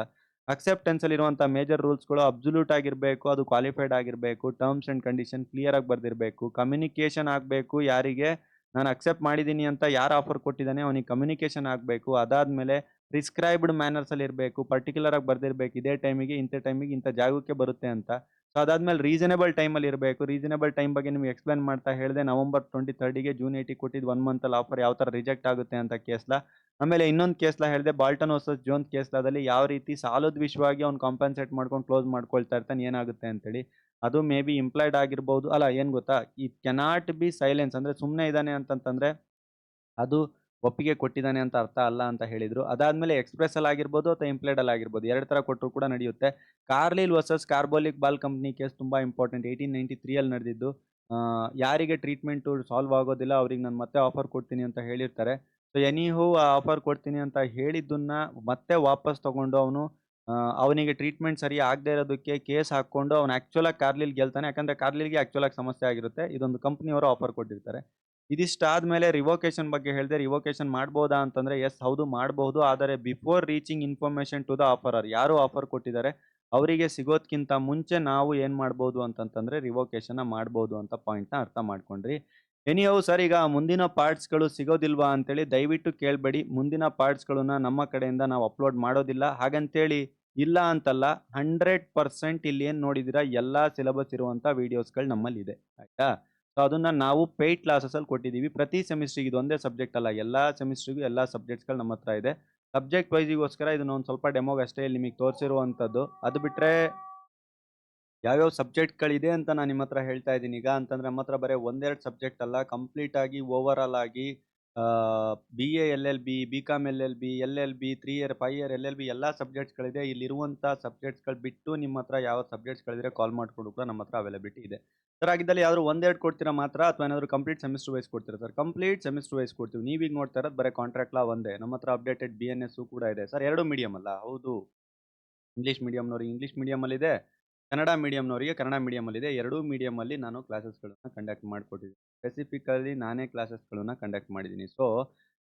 ಅಕ್ಸೆಪ್ಟೆನ್ಸ್ ಅಲ್ಲಿರುವಂತಹ ಮೇಜರ್ ರೂಲ್ಸ್‌ಗಳು ಅಬ್ಸಲ್ಯೂಟ್ ಆಗಿರ್ಬೇಕು, ಅದು ಕ್ವಾಲಿಫೈಡ್ ಆಗಿರ್ಬೇಕು, ಟರ್ಮ್ಸ್ ಅಂಡ್ ಕಂಡೀಷನ್ ಕ್ಲಿಯರ್ ಆಗಿ ಬರ್ದಿರ್ಬೇಕು, ಕಮ್ಯುನಿಕೇಷನ್ ಆಗ್ಬೇಕು ಯಾರಿಗೆ ನಾನು ಅಕ್ಸೆಪ್ಟ್ ಮಾಡಿದ್ದೀನಿ ಅಂತ ಯಾರು ಆಫರ್ ಕೊಟ್ಟಿದ್ದಾನೆ ಅವನಿಗೆ ಕಮ್ಯುನಿಕೇಷನ್ ಆಗ್ಬೇಕು. ಅದಾದ್ಮೇಲೆ ಪ್ರಿಸ್ಕ್ರೈಬ್ಡ್ ಮ್ಯಾನರ್ಸ್ ಅಲ್ಲಿ ಇರಬೇಕು, ಪರ್ಟಿಕ್ಯುಲರ್ ಆಗಿ ಬರ್ದಿರ್ಬೇಕು ಇದೇ ಟೈಮಿಗೆ ಇಂಥ ಟೈಮಿಗೆ ಇಂಥ ಜಾಗಕ್ಕೆ ಬರುತ್ತೆ ಅಂತ. ಸೊ ಅದಾದ್ಮೇಲೆ ರೀಸನೇಬಲ್ ಟೈಮಲ್ಲಿ ಇರಬೇಕು. ರೀಸನೇಬಲ್ ಟೈಮ್ ಬಗ್ಗೆ ನಿಮ್ಗೆ ಎಕ್ಸ್‌ಪ್ಲೇನ್ ಮಾಡ್ತಾ ಹೇಳಿದೆ. ನವೆಂಬರ್ 23ಗೆ ಜೂನ್ 8ಗೆ ಕೊಟ್ಟಿದ್ದು 1 ಮಂತಲ್ಲಿ ಆಫರ್ ಯಾವ ತರ ರಿಜೆಕ್ಟ್ ಆಗುತ್ತೆ ಅಂತ ಕೇಸ್‌ಲ. ಆಮೇಲೆ ಇನ್ನೊಂದು ಕೇಸ್‌ಲ ಹೇಳಿದೆ ಬಾಲ್ಟನ್ ವರ್ಸಸ್ ಜೋನ್ಸ್ ಕೇಸ್‌ಲಾದಲ್ಲಿ ಯಾವ ರೀತಿ ಸಾಲದ ವಿಷಯವಾಗಿ ಅವ್ನು ಕಾಂಪೆನ್ಸೇಟ್ ಮಾಡ್ಕೊಂಡು ಕ್ಲೋಸ್ ಮಾಡ್ಕೊಳ್ತಾ ಇರ್ತಾನೆ ಏನಾಗುತ್ತೆ ಅಂತೇಳಿ. ಅದು ಮೇ ಬಿ ಇಂಪ್ಲಾಯ್ಡ್ ಆಗಿರ್ಬಹುದು. ಅಲ್ಲ ಏನ್ ಗೊತ್ತಾ? ಇಟ್ ಕ್ಯಾನಾಟ್ ಬಿ ಸೈಲೆನ್ಸ್ ಅಂದ್ರೆ ಸುಮ್ನೆ ಇದ್ದಾನೆ ಅಂತಂತಂದ್ರೆ ಅದು ಒಪ್ಪಿಗೆ ಕೊಟ್ಟಿದ್ದಾನೆ ಅಂತ ಅರ್ಥ ಅಲ್ಲ ಅಂತ ಹೇಳಿದ್ರು. ಅದಾದ್ಮೇಲೆ ಎಕ್ಸ್‌ಪ್ರೆಸ್ ಅಲ್ಲಿ ಆಗಿರ್ಬೋದು ಅಥವಾ ಇಂಪ್ಲೈಡ್ ಅಲ್ಲಿ ಆಗಿರ್ಬೋದು. 2 ತರ ಕೊಟ್ರು ಕೂಡ ನಡೆಯುತ್ತೆ. Carlill versus Carbolic ball company case ತುಂಬಾ ಇಂಪಾರ್ಟೆಂಟ್ 1893 ಅಲ್ಲಿ ನಡೆದಿದ್ದು. ಯಾರಿಗೆ ಟ್ರೀಟ್ಮೆಂಟು ಸಾಲ್ವ್ ಆಗೋದಿಲ್ಲ ಅವ್ರಿಗೆ ನಾನು ಮತ್ತೆ ಆಫರ್ ಕೊಡ್ತೀನಿ ಅಂತ ಹೇಳಿರ್ತಾರೆ. ಸೊ ಎನಿಹೌ ಆ ಆಫರ್ ಕೊಡ್ತೀನಿ ಅಂತ ಹೇಳಿದ್ದನ್ನ ಮತ್ತೆ ವಾಪಸ್ ತಗೊಂಡು ಅವನು ಅವನಿಗೆ ಟ್ರೀಟ್ಮೆಂಟ್ ಸರಿ ಆಗದೆ ಇರೋದಕ್ಕೆ ಕೇಸ್ ಹಾಕ್ಕೊಂಡು ಅವನು ಆಕ್ಚುಲ್ ಆಗಿ ಕಾರ್ಲಿಲ್ ಗೆಲ್ತಾನೆ. ಯಾಕಂದ್ರೆ ಕಾರ್ಲಿಲ್‌ಗೆ ಆಕ್ಚುಲ್ ಆಗಿ ಸಮಸ್ಯೆ ಆಗಿರುತ್ತೆ. ಇದೊಂದು ಕಂಪನಿಯವರು ಆಫರ್ ಕೊಟ್ಟಿರ್ತಾರೆ. ಇದಿಷ್ಟಾದ್ಮೇಲೆ ರಿವೋಕೇಷನ್ ಬಗ್ಗೆ ಹೇಳಿದೆ. ರಿವೋಕೇಷನ್ ಮಾಡ್ಬೋದಾ ಅಂತಂದ್ರೆ ಯೆಸ್ ಹೌದು ಮಾಡಬಹುದು. ಆದರೆ before reaching information to the offerer ಯಾರು ಆಫರ್ ಕೊಟ್ಟಿದ್ದಾರೆ ಅವರಿಗೆ ಸಿಗೋದ್ಕಿಂತ ಮುಂಚೆ ನಾವು ಏನ್ ಮಾಡ್ಬೋದು ಅಂತಂತಂದ್ರೆ ರಿವೋಕೇಷನ್‌ನ ಮಾಡ್ಬೋದು ಅಂತ ಪಾಯಿಂಟ್‌ನ ಅರ್ಥ ಮಾಡ್ಕೊಂಡ್ರಿ. ಎನಿಹೌ ಸರ್ ಈಗ ಮುಂದಿನ ಪಾರ್ಟ್ಸ್‌ಗಳು ಸಿಗೋದಿಲ್ವಾ ಅಂತೇಳಿ ದಯವಿಟ್ಟು ಕೇಳ್ಬೇಡಿ. ಮುಂದಿನ ಪಾರ್ಟ್ಸ್‌ಗಳನ್ನ ನಮ್ಮ ಕಡೆಯಿಂದ ನಾವು ಅಪ್ಲೋಡ್ ಮಾಡೋದಿಲ್ಲ. ಹಾಗಂತೇಳಿ ಇಲ್ಲ ಅಂತಲ್ಲ. 100% ಇಲ್ಲಿ ಏನ್ ನೋಡಿದೀರಾ ಎಲ್ಲಾ ಸಿಲೆಬಸ್ ಇರುವಂತ ವಿಡಿಯೋಸ್‌ಗಳು ನಮ್ಮಲ್ಲಿದೆ. ಆಯ್ತಾ? ಸೊ ಅದನ್ನ ನಾವು ಪೇಯ್ಡ್ ಕ್ಲಾಸಸಲ್ಲಿ ಕೊಟ್ಟಿದ್ದೀವಿ. ಪ್ರತಿ ಸೆಮಿಸ್ಟ್ರಿಗೆ ಇದು ಒಂದೇ ಸಬ್ಜೆಕ್ಟ್ ಅಲ್ಲ. ಎಲ್ಲಾ ಸೆಮಿಸ್ಟ್ರಿಗೂ ಎಲ್ಲಾ ಸಬ್ಜೆಕ್ಟ್ಸ್‌ಗಳು ನಮ್ಮ ಹತ್ರ ಇದೆ. ಸಬ್ಜೆಕ್ಟ್ ವೈಸಿಗೋಸ್ಕರ ಇದನ್ನ ಒಂದು ಸ್ವಲ್ಪ ಡೆಮೋಗಷ್ಟೇ ಇಲ್ಲಿ ನಿಮಗೆ ತೋರಿಸಿರುವಂಥದ್ದು. ಅದು ಬಿಟ್ರೆ ಯಾವ್ಯಾವ ಸಬ್ಜೆಕ್ಟ್‌ಗಳಿದೆ ಅಂತ ನಾನು ನಿಮ್ಮ ಹತ್ರ ಹೇಳ್ತಾ ಇದ್ದೀನಿ ಈಗ. ಅಂತಂದ್ರೆ ನಮ್ಮ ಹತ್ರ ಬರೀ 1, 2 ಸಬ್ಜೆಕ್ಟ್ ಅಲ್ಲ. ಕಂಪ್ಲೀಟ್ ಆಗಿ ಓವರ್ ಆಲ್ ಆಗಿ BA LLB, BCom LLB, LLB 3 year, 5 year LLB ಎಲ್ಲಾ ಸಬ್ಜೆಕ್ಟ್ಸ್‌ಗಳಿದೆ. ಇಲ್ಲಿರುವಂಥ ಸಬ್ಜೆಕ್ಟ್ಸ್‌ಗಳು ಬಿಟ್ಟು ನಿಮ್ಮ ಹತ್ರ ಯಾವ ಸಬ್ಜೆಕ್ಟ್ಸ್‌ಗಳಿದ್ರೆ ಕಾಲ್ ಮಾಡ್ಕೊಂಡು ಕೂಡ ನಮ್ಮ ಹತ್ರ ಅವೈಲಬಿಲಿಟಿ ಇದೆ. ಸರ್ ಹಾಗಿದ್ದಲ್ಲಿ ಯಾವ್ದಾದ್ರು 1, 2 ಕೊಡ್ತೀರಾ ಮಾತ್ರ ಅಥವಾ ಏನಾದ್ರು ಕಂಪ್ಲೀಟ್ ಸೆಮಿಸ್ಟರ್ ವೈಸ್ ಕೊಡ್ತೀರಾ ಸರ್? ಕಂಪ್ಲೀಟ್ ಸೆಮಿಸ್ಟರ್ ವೈಸ್ ಕೊಡ್ತೀವಿ. ನೀವೀಗ ನೋಡ್ತಾ ಇರೋದು ಬರೀ ಕಾಂಟ್ರಾಕ್ಟ್ ಲಾ ಒಂದೇ. ನಮ್ಮ ಹತ್ರ ಅಪ್ಡೇಟೆಡ್ BNS ಕೂಡ ಇದೆ. ಸರ್ 2 ಮೀಡಿಯಮ್ ಅಲ್ಲ? ಹೌದು. ಇಂಗ್ಲಿಷ್ ಮೀಡಿಯಂನವರಿಗೆ ಇಂಗ್ಲಿಷ್ ಮೀಡಿಯಮಲ್ಲಿದೆ. ಕನ್ನಡ ಮೀಡಿಯಂನವರಿಗೆ ಕನ್ನಡ ಮೀಡಿಯಮಲ್ಲಿದೆ. ಎರಡೂ ಮೀಡಿಯಮಲ್ಲಿ ನಾನು ಕ್ಲಾಸಸ್‌ಗಳನ್ನ ಕಂಡಕ್ಟ್ ಮಾಡ್ಕೊಟ್ಟಿದ್ದೀನಿ. ಸ್ಪೆಸಿಫಿಕಲಿ ನಾನೇ ಕ್ಲಾಸಸ್‌ಗಳನ್ನ ಕಂಡಕ್ಟ್ ಮಾಡಿದ್ದೀನಿ. ಸೊ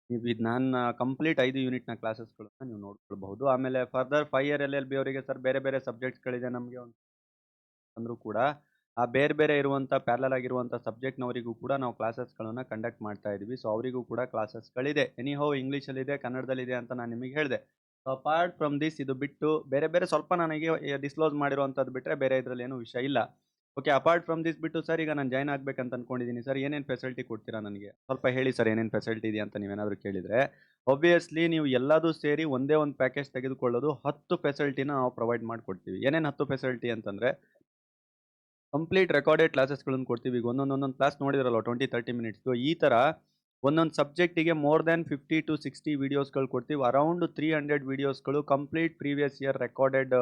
ನೀವು ಇದು ನಾನು ಕಂಪ್ಲೀಟ್ 5 ಯೂನಿಟ್‌ನ ಕ್ಲಾಸಸ್‌ಗಳನ್ನ ನೀವು ನೋಡ್ಕೊಳ್ಬಹುದು. ಆಮೇಲೆ ಫರ್ದರ್ 5 ಇಯರ್ ಎಲ್.ಎಲ್.ಬಿ ಅವರಿಗೆ ಸರ್ ಬೇರೆ ಬೇರೆ ಸಬ್ಜೆಕ್ಟ್ಸ್‌ಗಳಿದೆ ನಮಗೆ ಅಂದ್ರೂ ಕೂಡ, ಆ ಬೇರೆ ಬೇರೆ ಇರುವಂಥ ಪ್ಯಾರಲಲ್ ಆಗಿರುವಂಥ ಸಬ್ಜೆಕ್ಟ್‌ನವರಿಗೂ ಕೂಡ ನಾವು ಕ್ಲಾಸಸ್‌ಗಳನ್ನ ಕಂಡಕ್ಟ್ ಮಾಡ್ತಾ ಇದೀವಿ. ಸೊ ಅವರಿಗೂ ಕೂಡ ಕ್ಲಾಸಸ್‌ಗಳಿದೆ. ಎನಿಹೌ ಇಂಗ್ಲೀಷಲ್ಲಿದೆ, ಕನ್ನಡದಲ್ಲಿದೆ ಅಂತ ನಾನು ನಿಮಗೆ ಹೇಳಿದೆ. ಸೊ ಅಪಾರ್ಟ್ ಫ್ರಮ್ ದಿಸ್ ಇದು ಬಿಟ್ಟು ಬೇರೆ ಬೇರೆ ಸ್ವಲ್ಪ ನನಗೆ ಡಿಸ್ಕ್ಲೋಸ್ ಮಾಡಿರುವಂಥದ್ದು ಬಿಟ್ಟರೆ ಬೇರೆ ಇದರಲ್ಲಿ ಏನು ವಿಷಯ ಇಲ್ಲ. ಓಕೆ. ಅಪಾರ್ಟ್ ಫ್ರಮ್ ದಿಸ್ ಬಿಟ್ಟು ಸರ್ ಈಗ ನಾನು ಜಾಯಿನ್ ಆಗ್ಬೇಕಂತ ಅನ್ಕೊಂಡಿದ್ದೀನಿ ಸರ್, ಏನೇನು ಫೆಸಿಲಿಟಿ ಕೊಡ್ತೀರಾ ನನಗೆ? ಸ್ವಲ್ಪ ಹೇಳಿ ಸರ್ ಏನೇನು ಫೆಸಿಲಿಟಿ ಇದೆ ಅಂತ ನೀವೇನಾದ್ರು ಕೇಳಿದ್ರೆ, ಆಬ್ವಿಯಸ್ಲಿ ನೀವು ಎಲ್ಲದೂ ಸೇರಿ ಒಂದೇ ಒಂದು ಪ್ಯಾಕೇಜ್ ತೆಗೆದುಕೊಳ್ಳೋದು 10 ಫೆಸಿಲಿಟಿನ ನಾವು ಪ್ರೊವೈಡ್ ಮಾಡ್ಕೊಡ್ತೀವಿ. ಏನೇನು 10 ಫೆಸಿಲಿಟಿ ಅಂತಂದ್ರೆ ಕಂಪ್ಲೀಟ್ ರೆಕಾರ್ಡೆಡ್ ಕ್ಲಾಸಸ್‌ಗಳನ್ನು ಕೊಡ್ತೀವಿ. ಈಗ ಒಂದೊಂದು ಕ್ಲಾಸ್ ನೋಡಿದ್ರಲ್ವ 20-30 ಮಿನಿಟ್ಸ್‌ದು. ಈ ಥರ ಒಂದೊಂದು ಸಬ್ಜೆಕ್ಟಿಗೆ ಮೋರ್ ದ್ಯಾನ್ 50-60 ವೀಡಿಯೋಸ್‌ಗಳು ಕೊಡ್ತೀವಿ. ಅರೌಂಡ್ 300 ವೀಡಿಯೋಸ್‌ಗಳು ಕಂಪ್ಲೀಟ್ ಪ್ರೀವಿಯಸ್ ಇಯರ್ ರೆಕಾರ್ಡೆಡ್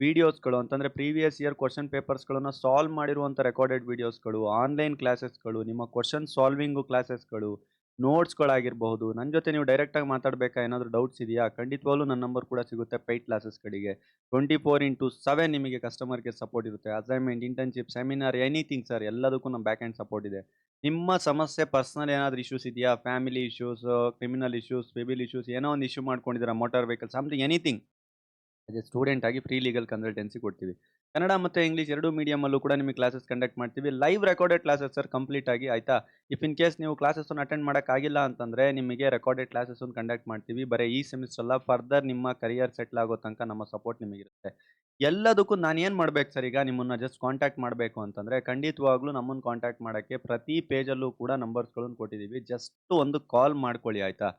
ವೀಡಿಯೋಸ್‌ಗಳು ಅಂತಂದ್ರೆ ಪ್ರೀವಿಯಸ್ ಇಯರ್ ಕ್ವೆಶ್ಚನ್ ಪೇಪರ್ಸ್‌ಗಳನ್ನ ಸಾಲ್ವ್ ಮಾಡಿರುವಂಥ ರೆಕಾರ್ಡೆಡ್ ವೀಡಿಯೋಸ್‌ಗಳು, ಆನ್‌ಲೈನ್ ಕ್ಲಾಸಸ್‌ಗಳು, ನಿಮ್ಮ ಕ್ವೆಶ್ಚನ್ ಸಾಲ್ವಿಂಗು ಕ್ಲಾಸಸ್‌ಗಳು, ನೋಟ್ಸ್‌ಗಳಾಗಿರಬಹುದು. ನನ್ನ ಜೊತೆ ನೀವು ಡೈರೆಕ್ಟಾಗಿ ಮಾತಾಡಬೇಕಾ? ಏನಾದರೂ ಡೌಟ್ಸ್ ಇದೆಯಾ? ಖಂಡಿತವಾಗ್ಲೂ ನನ್ನ ನಂಬರ್ ಕೂಡ ಸಿಗುತ್ತೆ ಪೇಯ್ಡ್ ಕ್ಲಾಸಸ್‌ಗಳಿಗೆ. 24/7 ನಿಮಗೆ ಕಸ್ಟಮರ್ ಕೇರ್ ಸಪೋರ್ಟ್ ಇರುತ್ತೆ. Assignment, internship, seminar, anything sir ಎಲ್ಲದಕ್ಕೂ ನಮ್ಮ ಬ್ಯಾಕ್ ಎಂಡ್ ಸಪೋರ್ಟ್ ಇದೆ. ನಿಮ್ಮ ಸಮಸ್ಯೆ ಪರ್ಸನಲ್ ಏನಾದರೂ ಇಶ್ಯೂಸ್ ಇದೆಯಾ? Family issues, criminal issues, civil issues ಏನೋ ಒಂದು ಇಶ್ಯೂ ಮಾಡ್ಕೊಂಡಿದ್ದೀರಾ, motor vehicle something anything. As A student ಆಗಿ ಫ್ರೀ ಲೀಗಲ್ ಕನ್ಸಲ್ಟೆನ್ಸಿ ಕೊಡ್ತೀವಿ. ಕನ್ನಡ ಮತ್ತು ಇಂಗ್ಲೀಷ್ ಎರಡೂ ಮೀಡಿಯಮಲ್ಲೂ ಕೂಡ ನಿಮಗೆ ಕ್ಲಾಸಸ್ ಕಂಡಕ್ಟ್ ಮಾಡ್ತೀವಿ. Live recorded classes sir complete ಆಗಿ ಆಯಿತಾ. ಇಫ್ ಇನ್ ಕೇಸ್ ನೀವು ಕ್ಲಾಸಸ್ಸನ್ನು ಅಟೆಂಡ್ ಮಾಡೋಕ್ಕಾಗಿಲ್ಲ ಅಂತಂದರೆ ನಿಮಗೆ ರೆಕಾರ್ಡೆಡ್ ಕ್ಲಾಸಸ್ಸನ್ನು ಕಂಡಕ್ಟ್ ಮಾಡ್ತೀವಿ. ಬರೀ ಈ ಸೆಮಿಸ್ಟರ್ ಅಲ್ಲ, ಫರ್ದರ್ ನಿಮ್ಮ ಕರಿಯರ್ ಸೆಟ್ಲ್ ಆಗೋ ತನಕ ನಮ್ಮ ಸಪೋರ್ಟ್ ನಿಮಗಿರುತ್ತೆ. ಎಲ್ಲದಕ್ಕೂ ನಾನು ಏನು ಮಾಡ್ಬೇಕು ಸರ್ ಈಗ ನಿಮ್ಮನ್ನು ಜಸ್ಟ್ ಕಾಂಟ್ಯಾಕ್ಟ್ ಮಾಡಬೇಕು ಅಂತಂದರೆ ಖಂಡಿತವಾಗ್ಲೂ ನಮ್ಮನ್ನು ಕಾಂಟ್ಯಾಕ್ಟ್ ಮಾಡೋಕ್ಕೆ ಪ್ರತಿ ಪೇಜಲ್ಲೂ ಕೂಡ ನಂಬರ್ಸ್ಗಳನ್ನು ಕೊಟ್ಟಿದ್ದೀವಿ. ಜಸ್ಟ್ ಒಂದು ಕಾಲ್ ಮಾಡ್ಕೊಳ್ಳಿ ಆಯಿತಾ.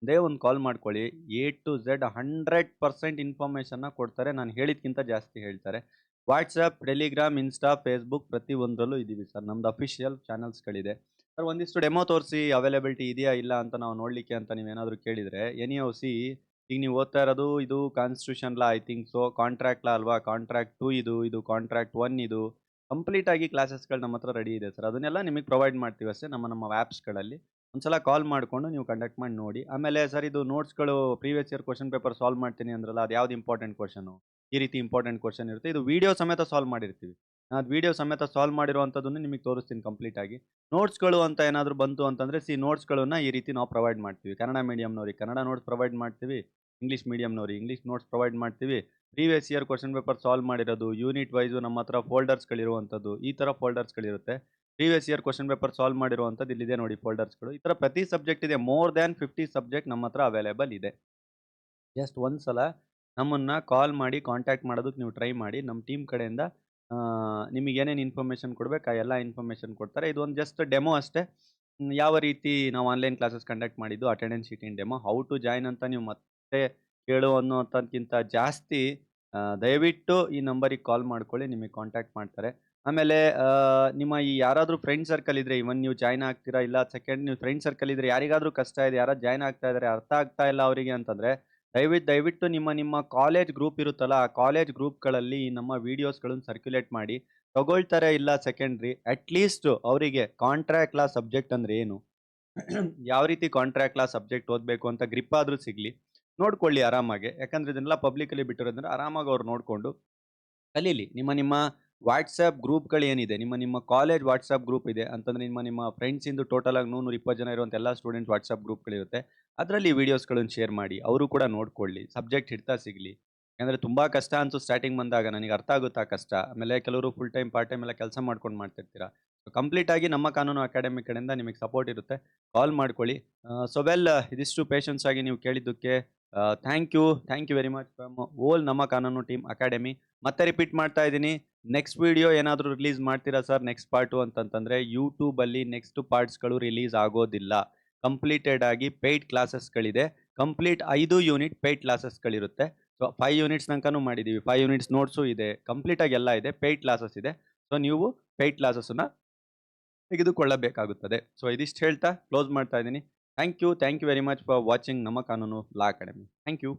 ಒಂದೇ ಒಂದು ಕಾಲ್ ಮಾಡ್ಕೊಳ್ಳಿ. ಎ ಟು ಝೆಡ್ 100% ಇನ್ಫಾರ್ಮೇಷನ್ನ ಕೊಡ್ತಾರೆ. ನಾನು ಹೇಳಿದ್ಕಿಂತ ಜಾಸ್ತಿ ಹೇಳ್ತಾರೆ. ವಾಟ್ಸಪ್, ಟೆಲಿಗ್ರಾಮ್, ಇನ್ಸ್ಟಾ, ಫೇಸ್‌ಬುಕ್ ಪ್ರತಿಯೊಂದರಲ್ಲೂ ಇದ್ದೀವಿ ಸರ್. ನಮ್ದು ಅಫಿಷಿಯಲ್ ಚಾನಲ್ಸ್‌ಗಳಿದೆ. ಸರ್ ಒಂದಿಷ್ಟು ಡೆಮೋ ತೋರಿಸಿ ಅವೈಲಬಿಲಿಟಿ ಇದೆಯಾ ಇಲ್ಲ ಅಂತ ನಾವು ನೋಡಲಿಕ್ಕೆ ಅಂತ ನೀವೇನಾದರೂ ಕೇಳಿದರೆ, ಎನಿಹೌ ಸಿ ಈಗ ನೀವು ಓದ್ತಾ ಇರೋದು ಇದು constitution law I think so, contract law ಅಲ್ವಾ? ಕಾಂಟ್ರಾಕ್ಟ್ 2 ಇದು ಕಾಂಟ್ರಾಕ್ಟ್ 1 ಇದು. ಕಂಪ್ಲೀಟ್ ಆಗಿ ಕ್ಲಾಸಸ್‌ಗಳು ನಮ್ಮ ಹತ್ರ ರೆಡಿ ಇದೆ ಸರ್. ಅದನ್ನೆಲ್ಲ ನಿಮಗೆ ಪ್ರೊವೈಡ್ ಮಾಡ್ತೀವಿ ಅಷ್ಟೇ ನಮ್ಮ ಆ್ಯಪ್ಸ್‌ಗಳಲ್ಲಿ. ಒಂದ್ಸಲ ಕಾಲ್ ಮಾಡಿಕೊಂಡು ನೀವು ಕಂಡಕ್ಟ್ ಮಾಡಿ ನೋಡಿ. ಆಮೇಲೆ ಸರ್ ಇದು ನೋಟ್ಸ್‌ಗಳು previous year question paper solve ಮಾಡ್ತೀನಿ ಅಂದ್ರಲ್ಲ, ಅದು ಯಾವ್ದು ಇಂಪಾರ್ಟೆಂಟ್ ಕ್ವೆಶ್ಚನು? ಈ ರೀತಿ ಇಂಪಾರ್ಟೆಂಟ್ ಕ್ವೆಶ್ಚನ್ ಇರುತ್ತೆ. ಇದು ವಿಡಿಯೋ ಸಮೇತ ಸಾಲ್ವ್ ಮಾಡಿರ್ತೀವಿ. ಅದು ವಿಡಿಯೋ ಸಮೇತ ಸಾಲ್ವ್ ಮಾಡಿರುವಂಥದ್ದನ್ನು ನಿಮಗೆ ತೋರಿಸ್ತೀನಿ ಕಂಪ್ಲೀಟ್ ಆಗಿ. ನೋಟ್ಸ್‌ಗಳು ಅಂತ ಏನಾದರೂ ಬಂತು ಅಂತಂದ್ರೆ ನೋಟ್ಸ್‌ಗಳನ್ನ ಈ ರೀತಿ ನಾವು ಪ್ರೊವೈಡ್ ಮಾಡ್ತೀವಿ. ಕನ್ನಡ ಮೀಡಿಯಮ್‌ನವ್ರಿಗೆ ಕನ್ನಡ ನೋಟ್ಸ್ ಪ್ರೊವೈಡ್ ಮಾಡ್ತೀವಿ. ಇಂಗ್ಲೀಷ್ ಮೀಡಿಯಮ್‌ನವ್ರಿಗೆ ಇಂಗ್ಲೀಷ್ ನೋಟ್ಸ್ ಪ್ರೊವೈಡ್ ಮಾಡ್ತೀವಿ. Previous year question paper solve ಮಾಡಿರೋದು, ಯೂನಿಟ್ ವೈಸು ನಮ್ಮ ಹತ್ರ ಫೋಲ್ಡರ್ಸ್‌ಗಳಿರುವಂಥದ್ದು, ಈ ಥರ ಫೋಲ್ಡರ್ಸ್‌ಗಳಿರುತ್ತೆ. Previous year question paper solve ಮಾಡಿರುವಂಥದ್ದು ಇಲ್ಲಿದೆ ನೋಡಿ ಫೋಲ್ಡರ್ಸ್‌ಗಳು. ಈ ಥರ ಪ್ರತಿ ಸಬ್ಜೆಕ್ಟ್ ಇದೆ. ಮೋರ್ ದ್ಯಾನ್ 50 ಸಬ್ಜೆಕ್ಟ್ ನಮ್ಮ ಹತ್ರ ಅವೈಲೇಬಲ್ ಇದೆ. ಜಸ್ಟ್ ಒಂದ್ಸಲ ನಮ್ಮನ್ನ ಕಾಲ್ ಮಾಡಿ ಕಾಂಟ್ಯಾಕ್ಟ್ ಮಾಡೋದಕ್ಕೆ ನೀವು ಟ್ರೈ ಮಾಡಿ. ನಮ್ಮ ಟೀಮ್ ಕಡೆಯಿಂದ ನಿಮಗೆ ಏನೇನು ಇನ್ಫಾರ್ಮೇಷನ್ ಕೊಡ್ಬೇಕು ಆ ಎಲ್ಲ ಇನ್ಫಾರ್ಮೇಷನ್ ಕೊಡ್ತಾರೆ. ಇದು ಒಂದು ಜಸ್ಟ್ ಡೆಮೋ ಅಷ್ಟೇ. ಯಾವ ರೀತಿ ನಾವು ಆನ್‌ಲೈನ್ ಕ್ಲಾಸಸ್ ಕಂಡಕ್ಟ್ ಮಾಡಿದ್ದು ಅಟೆಂಡೆನ್ಸ್ ಶೀಟಿನ ಡೆಮೋ. ಹೌ ಟು ಜಾಯಿನ್ ಅಂತ ನೀವು ಮತ್ತೆ ಕೇಳು ಅನ್ನೋದಕ್ಕಿಂತ ಜಾಸ್ತಿ ದಯವಿಟ್ಟು ಈ ನಂಬರಿಗೆ ಕಾಲ್ ಮಾಡ್ಕೊಳ್ಳಿ. ನಿಮಗೆ ಕಾಂಟ್ಯಾಕ್ಟ್ ಮಾಡ್ತಾರೆ. ಆಮೇಲೆ ನಿಮ್ಮ ಈ ಯಾರಾದರೂ ಫ್ರೆಂಡ್ ಸರ್ಕಲ್ ಇದ್ರೆ ಇವನ್ ನೀವು ಜಾಯಿನ್ ಆಗ್ತೀರಾ ಇಲ್ಲ ಸೆಕೆಂಡ್ ನೀವು ಫ್ರೆಂಡ್ ಸರ್ಕಲ್ ಇದ್ರೆ ಯಾರಿಗಾದ್ರೂ ಕಷ್ಟ ಇದೆ, ಯಾರಾದ್ರು ಜಾಯಿನ್ ಆಗ್ತಾ ಇದ್ದಾರೆ ಅರ್ಥ ಆಗ್ತಾ ಇಲ್ಲ ಅವರಿಗೆ ಅಂತಂದ್ರೆ ದಯವಿಟ್ಟು ನಿಮ್ಮ ಕಾಲೇಜ್ ಗ್ರೂಪ್ ಇರುತ್ತಲ್ಲ, ಆ ಕಾಲೇಜ್ ಗ್ರೂಪ್‌ಗಳಲ್ಲಿ ನಮ್ಮ ವೀಡಿಯೋಸ್‌ಗಳನ್ನು ಸರ್ಕ್ಯುಲೇಟ್ ಮಾಡಿ. ತಗೊಳ್ತಾರೆ ಇಲ್ಲ ಸೆಕೆಂಡ್ರಿ ಅಟ್ ಲೀಸ್ಟ್ ಅವರಿಗೆ ಕಾಂಟ್ರಾಕ್ಟ್ ಲಾ ಸಬ್ಜೆಕ್ಟ್ ಅಂದ್ರೆ ಏನು? ಯಾವ ರೀತಿ ಕಾಂಟ್ರಾಕ್ಟ್ ಲಾ ಸಬ್ಜೆಕ್ಟ್ ಓದಬೇಕು ಅಂತ ಗ್ರಿಪ್ ಆದ್ರೂ ಸಿಗ್ಲಿ. ನೋಡ್ಕೊಳ್ಳಿ ಆರಾಮಾಗಿ. ಯಾಕಂದ್ರೆ ಇದನ್ನೆಲ್ಲ ಪಬ್ಲಿಕಲ್ಲಿ ಬಿಟ್ಟಿರೋದ್ರಿಂದ ಆರಾಮಾಗಿ ಅವ್ರು ನೋಡ್ಕೊಂಡು ಕಲೀಲಿ. ನಿಮ್ಮ ವಾಟ್ಸ್ಯಾಪ್ ಗ್ರೂಪ್‌ಗಳೇನಿದೆ, ನಿಮ್ಮ ಕಾಲೇಜ್ ವಾಟ್ಸ್ಯಾಪ್ ಗ್ರೂಪ್ ಇದೆ ಅಂತಂದ್ರೆ ನಿಮ್ಮ ಫ್ರೆಂಡ್ಸಿಂದು ಟೋಟಲ್ ಆಗಿ 100-120 ಜನ ಇರುವಂಥ ಎಲ್ಲ ಸ್ಟೂಡೆಂಟ್ ವಾಟ್ಸ್ಯಾಪ್ ಗ್ರೂಪ್‌ಗಳಿರುತ್ತೆ. ಅದರಲ್ಲಿ ವೀಡಿಯೋಸ್‌ಗಳನ್ನು ಶೇರ್ ಮಾಡಿ. ಅವರು ಕೂಡ ನೋಡ್ಕೊಳ್ಳಿ. ಸಬ್ಜೆಕ್ಟ್ ಹಿಡಿತಾ ಸಿಗಲಿ. ಯಾಕಂದ್ರೆ ತುಂಬಾ ಕಷ್ಟ ಅನ್ಸುತ್ತೆ ಸ್ಟಾರ್ಟಿಂಗ್ ಬಂದಾಗ. ನನಗೆ ಅರ್ಥ ಆಗುತ್ತೆ ಆ ಕಷ್ಟ. ಆಮೇಲೆ ಕೆಲವರು ಫುಲ್ ಟೈಮ್, ಪಾರ್ಟ್ ಟೈಮ್ ಎಲ್ಲ ಕೆಲಸ ಮಾಡ್ಕೊಂಡು ಮಾಡ್ತಿರ್ತೀರಾ. ಕಂಪ್ಲೀಟ್ ಆಗಿ ನಮ್ಮ ಕಾನೂನು ಅಕಾಡೆಮಿ ಕಡೆಯಿಂದ ನಿಮಗೆ ಸಪೋರ್ಟ್ ಇರುತ್ತೆ. ಕಾಲ್ ಮಾಡ್ಕೊಳ್ಳಿ. ಸೊ ವೆಲ್ ಇದಿಷ್ಟು ಪೇಷನ್ಸ್ ಆಗಿ ನೀವು ಕೇಳಿದ್ದಕ್ಕೆ thank you very much from whole ನಮ್ಮ ಕಾನೂನು ಟೀಮ್ ಅಕಾಡೆಮಿ. ಮತ್ತೆ ರಿಪೀಟ್ ಮಾಡ್ತಾ ಇದ್ದೀನಿ. ನೆಕ್ಸ್ಟ್ ವಿಡಿಯೋ ಏನಾದರೂ ರಿಲೀಸ್ ಮಾಡ್ತೀರಾ ಸರ್ ನೆಕ್ಸ್ಟ್ ಪಾರ್ಟು ಅಂತಂತಂದ್ರೆ ಯೂಟ್ಯೂಬಲ್ಲಿ ನೆಕ್ಸ್ಟ್ ಪಾರ್ಟ್ಸ್‌ಗಳು ರಿಲೀಸ್ ಆಗೋದಿಲ್ಲ. ಕಂಪ್ಲೀಟೆಡ್ ಆಗಿ ಪೇಯ್ಡ್ ಕ್ಲಾಸಸ್‌ಗಳಿದೆ. ಕಂಪ್ಲೀಟ್ 5 ಯೂನಿಟ್ ಪೇಯ್ಡ್ ಕ್ಲಾಸಸ್‌ಗಳಿರುತ್ತೆ. ಸೊ 5 ಯೂನಿಟ್ಸ್ ತನಕನೂ ಮಾಡಿದ್ದೀವಿ. 5 ಯೂನಿಟ್ಸ್ ನೋಟ್ಸು ಇದೆ. ಕಂಪ್ಲೀಟ್ ಆಗಿ ಎಲ್ಲ ಇದೆ. ಪೇಯ್ಡ್ ಕ್ಲಾಸಸ್ ಇದೆ. ಸೊ ನೀವು ಪೇಯ್ಡ್ ಕ್ಲಾಸಸ್ಸನ್ನ ತೆಗೆದುಕೊಳ್ಳಬೇಕಾಗುತ್ತದೆ. ಸೊ ಇದಿಷ್ಟು ಹೇಳ್ತಾ ಕ್ಲೋಸ್ ಮಾಡ್ತಾ ಇದ್ದೀನಿ. Thank you very much for watching ನಮ್ಮ ಕಾನೂನು ಲಾ ಅಕಾಡೆಮಿ. Thank you.